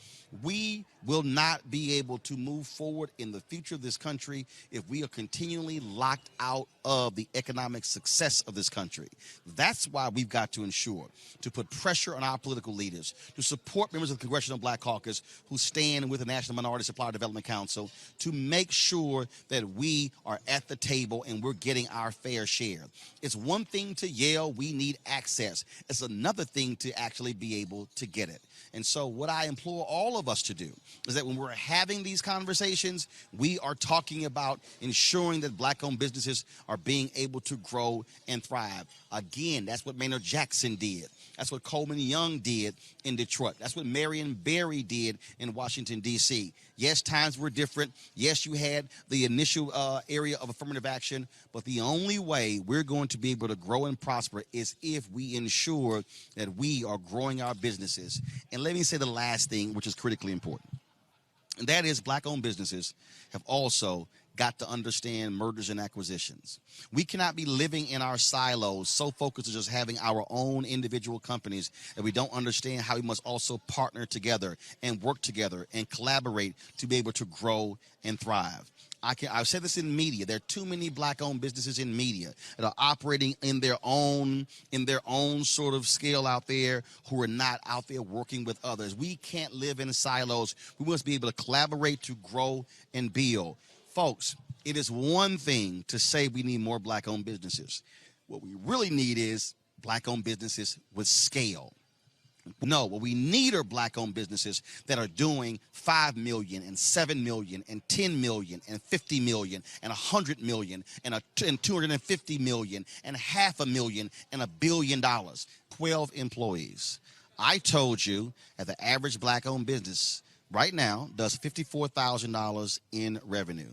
We will not be able to move forward in the future of this country if we are continually locked out of the economic success of this country. That's why we've got to ensure to put pressure on our political leaders, to support members of the Congressional Black Caucus who stand with the National Minority Supplier Development Council to make sure that we are at the table and we're getting our fair share. It's one thing to yell, we need access. It's another thing to actually be able to get it. And so what I implore all of us to do is that when we're having these conversations, we are talking about ensuring that black-owned businesses are being able to grow and thrive. Again, that's what Maynard Jackson did. That's what Coleman Young did in Detroit. That's what Marion Barry did in Washington, D.C. Yes, times were different. Yes, you had the initial area of affirmative action, but the only way we're going to be able to grow and prosper is if we ensure that we are growing our businesses. And let me say the last thing, which is critically important, and that is black-owned businesses have also got to understand mergers and acquisitions. We cannot be living in our silos so focused on just having our own individual companies that we don't understand how we must also partner together and work together and collaborate to be able to grow and thrive. I've said this in media. There are too many black-owned businesses in media that are operating in their own sort of scale out there who are not out there working with others. We can't live in silos. We must be able to collaborate to grow and build. Folks, it is one thing to say we need more black-owned businesses. What we really need is black-owned businesses with scale. No, what we need are black-owned businesses that are doing $5 million and $7 million and $10 million and $50 million and $100 million and $250 million and $500,000 and $1 billion. 12 employees. I told you that the average black-owned business right now does $54,000 in revenue.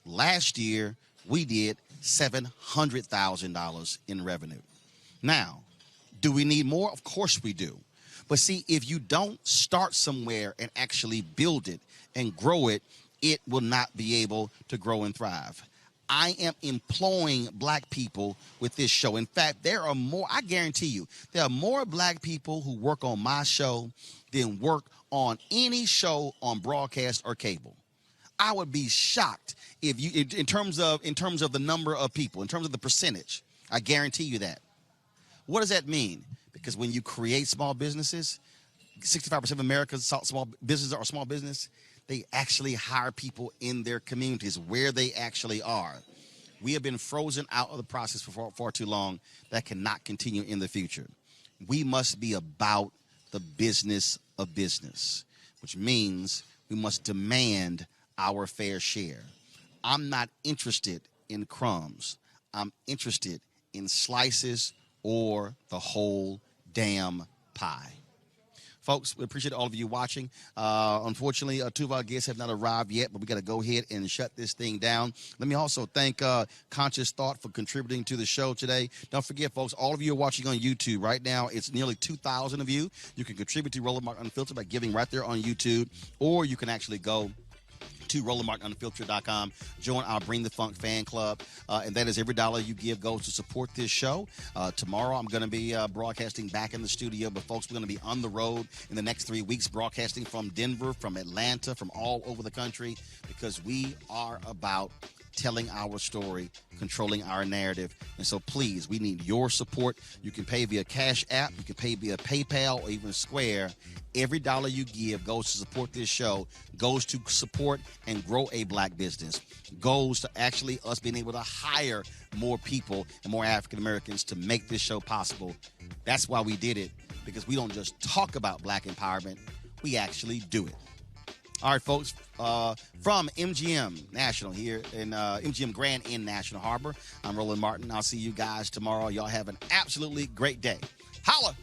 Last year, we did $700,000 in revenue. Now, do we need more? Of course we do. But see, if you don't start somewhere and actually build it and grow it, it will not be able to grow and thrive. I am employing black people with this show. In fact, there are more, I guarantee you, there are more black people who work on my show than work on any show on broadcast or cable. I would be shocked if you, in terms of the number of people, in terms of the percentage. I guarantee you that. What does that mean? Because when you create small businesses, 65% of America's small businesses are small business. They actually hire people in their communities where they actually are. We have been frozen out of the process for far too long. That cannot continue in the future. We must be about the business of business, which means we must demand our fair share. I'm not interested in crumbs. I'm interested in slices or the whole damn pie. Folks, we appreciate all of you watching. Unfortunately, two of our guests have not arrived yet, but we got to go ahead and shut this thing down. Let me also thank Conscious Thought for contributing to the show today. Don't forget, folks, all of you are watching on YouTube right now. It's nearly 2,000 of you. You can contribute to Roland Martin Unfiltered by giving right there on YouTube, or you can actually go to RolandMartinUnfiltered.com. Join our Bring the Funk fan club, and that is every dollar you give goes to support this show. Tomorrow I'm going to be broadcasting back in the studio, but folks, we're going to be on the road in the next 3 weeks, broadcasting from Denver, from Atlanta, from all over the country, because we are about telling our story, controlling our narrative. And so please, we need your support. You can pay via Cash App, you can pay via PayPal, or even Square. Every dollar you give goes to support this show, goes to support and grow a black business, goes to actually us being able to hire more people and more African Americans to make this show possible. That's why we did it, because we don't just talk about black empowerment, we actually do it. All right, folks, from MGM National here in MGM Grand in National Harbor, I'm Roland Martin. I'll see you guys tomorrow. Y'all have an absolutely great day. Holla!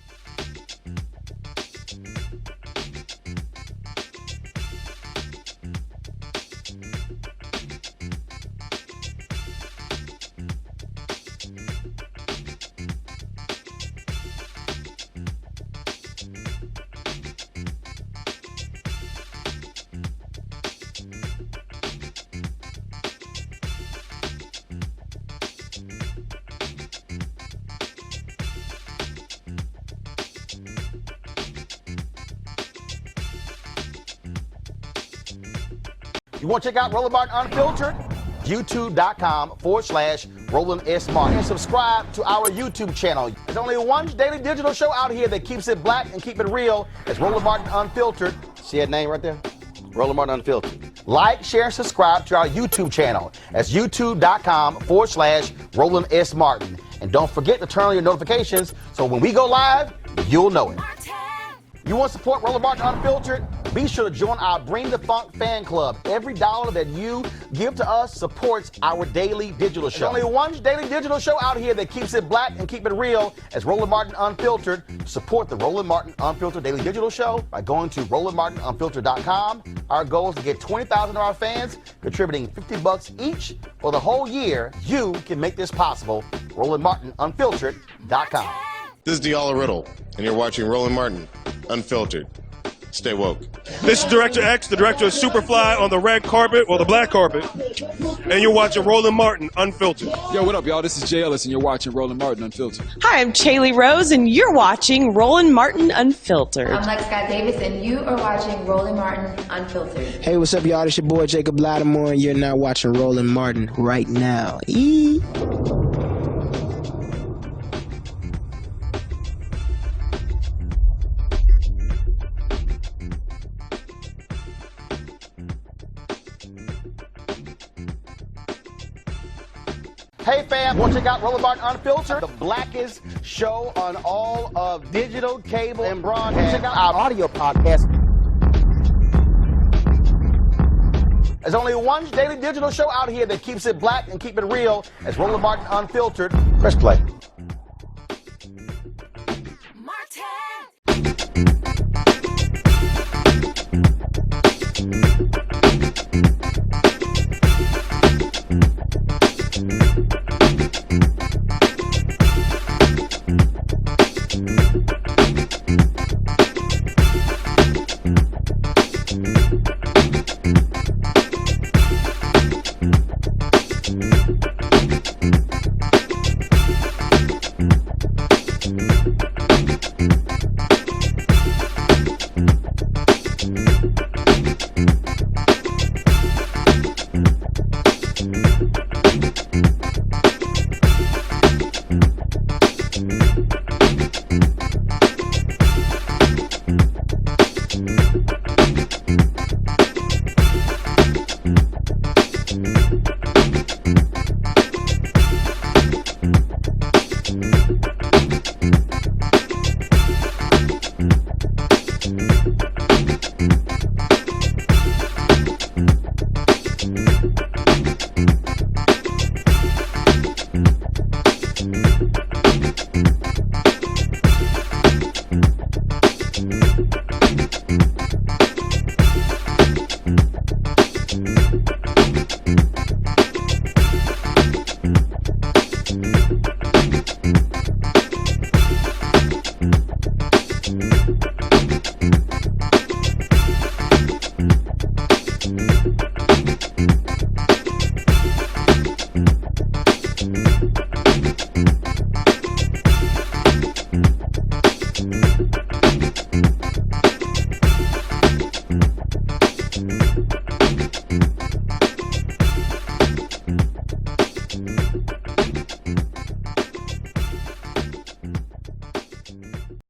You want to check out Roland Martin Unfiltered? YouTube.com/Roland S. Martin. And subscribe to our YouTube channel. There's only one daily digital show out here that keeps it black and keep it real. It's Roland Martin Unfiltered. See that name right there? Roland Martin Unfiltered. Like, share, and subscribe to our YouTube channel. That's YouTube.com/Roland S. Martin. And don't forget to turn on your notifications so when we go live, you'll know it. You want to support Roland Martin Unfiltered? Be sure to join our Bring the Funk fan club. Every dollar that you give to us supports our daily digital show. There's only one daily digital show out here that keeps it black and keep it real. It's Roland Martin Unfiltered. Support the Roland Martin Unfiltered daily digital show by going to RolandMartinUnfiltered.com. Our goal is to get 20,000 of our fans contributing $50 each for the whole year. You can make this possible. RolandMartinUnfiltered.com. This is Diala Riddle, and you're watching Roland Martin Unfiltered. Stay woke. This is Director X, the director of Superfly on the red carpet, or the black carpet, and you're watching Roland Martin Unfiltered. Yo, what up, y'all? This is Jay Ellis, and you're watching Roland Martin Unfiltered. Hi, I'm Chaley Rose, and you're watching Roland Martin Unfiltered. I'm Lex Scott Davis, and you are watching Roland Martin Unfiltered. Hey, what's up, y'all? It's your boy Jacob Lattimore, and you're now watching Roland Martin right now. Hey fam, want to check out Roland Martin Unfiltered? The blackest show on all of digital, cable, and broadcast. Check out our audio podcast. There's only one daily digital show out here that keeps it black and keep it real. It's Roland Martin Unfiltered. Press play. Martin.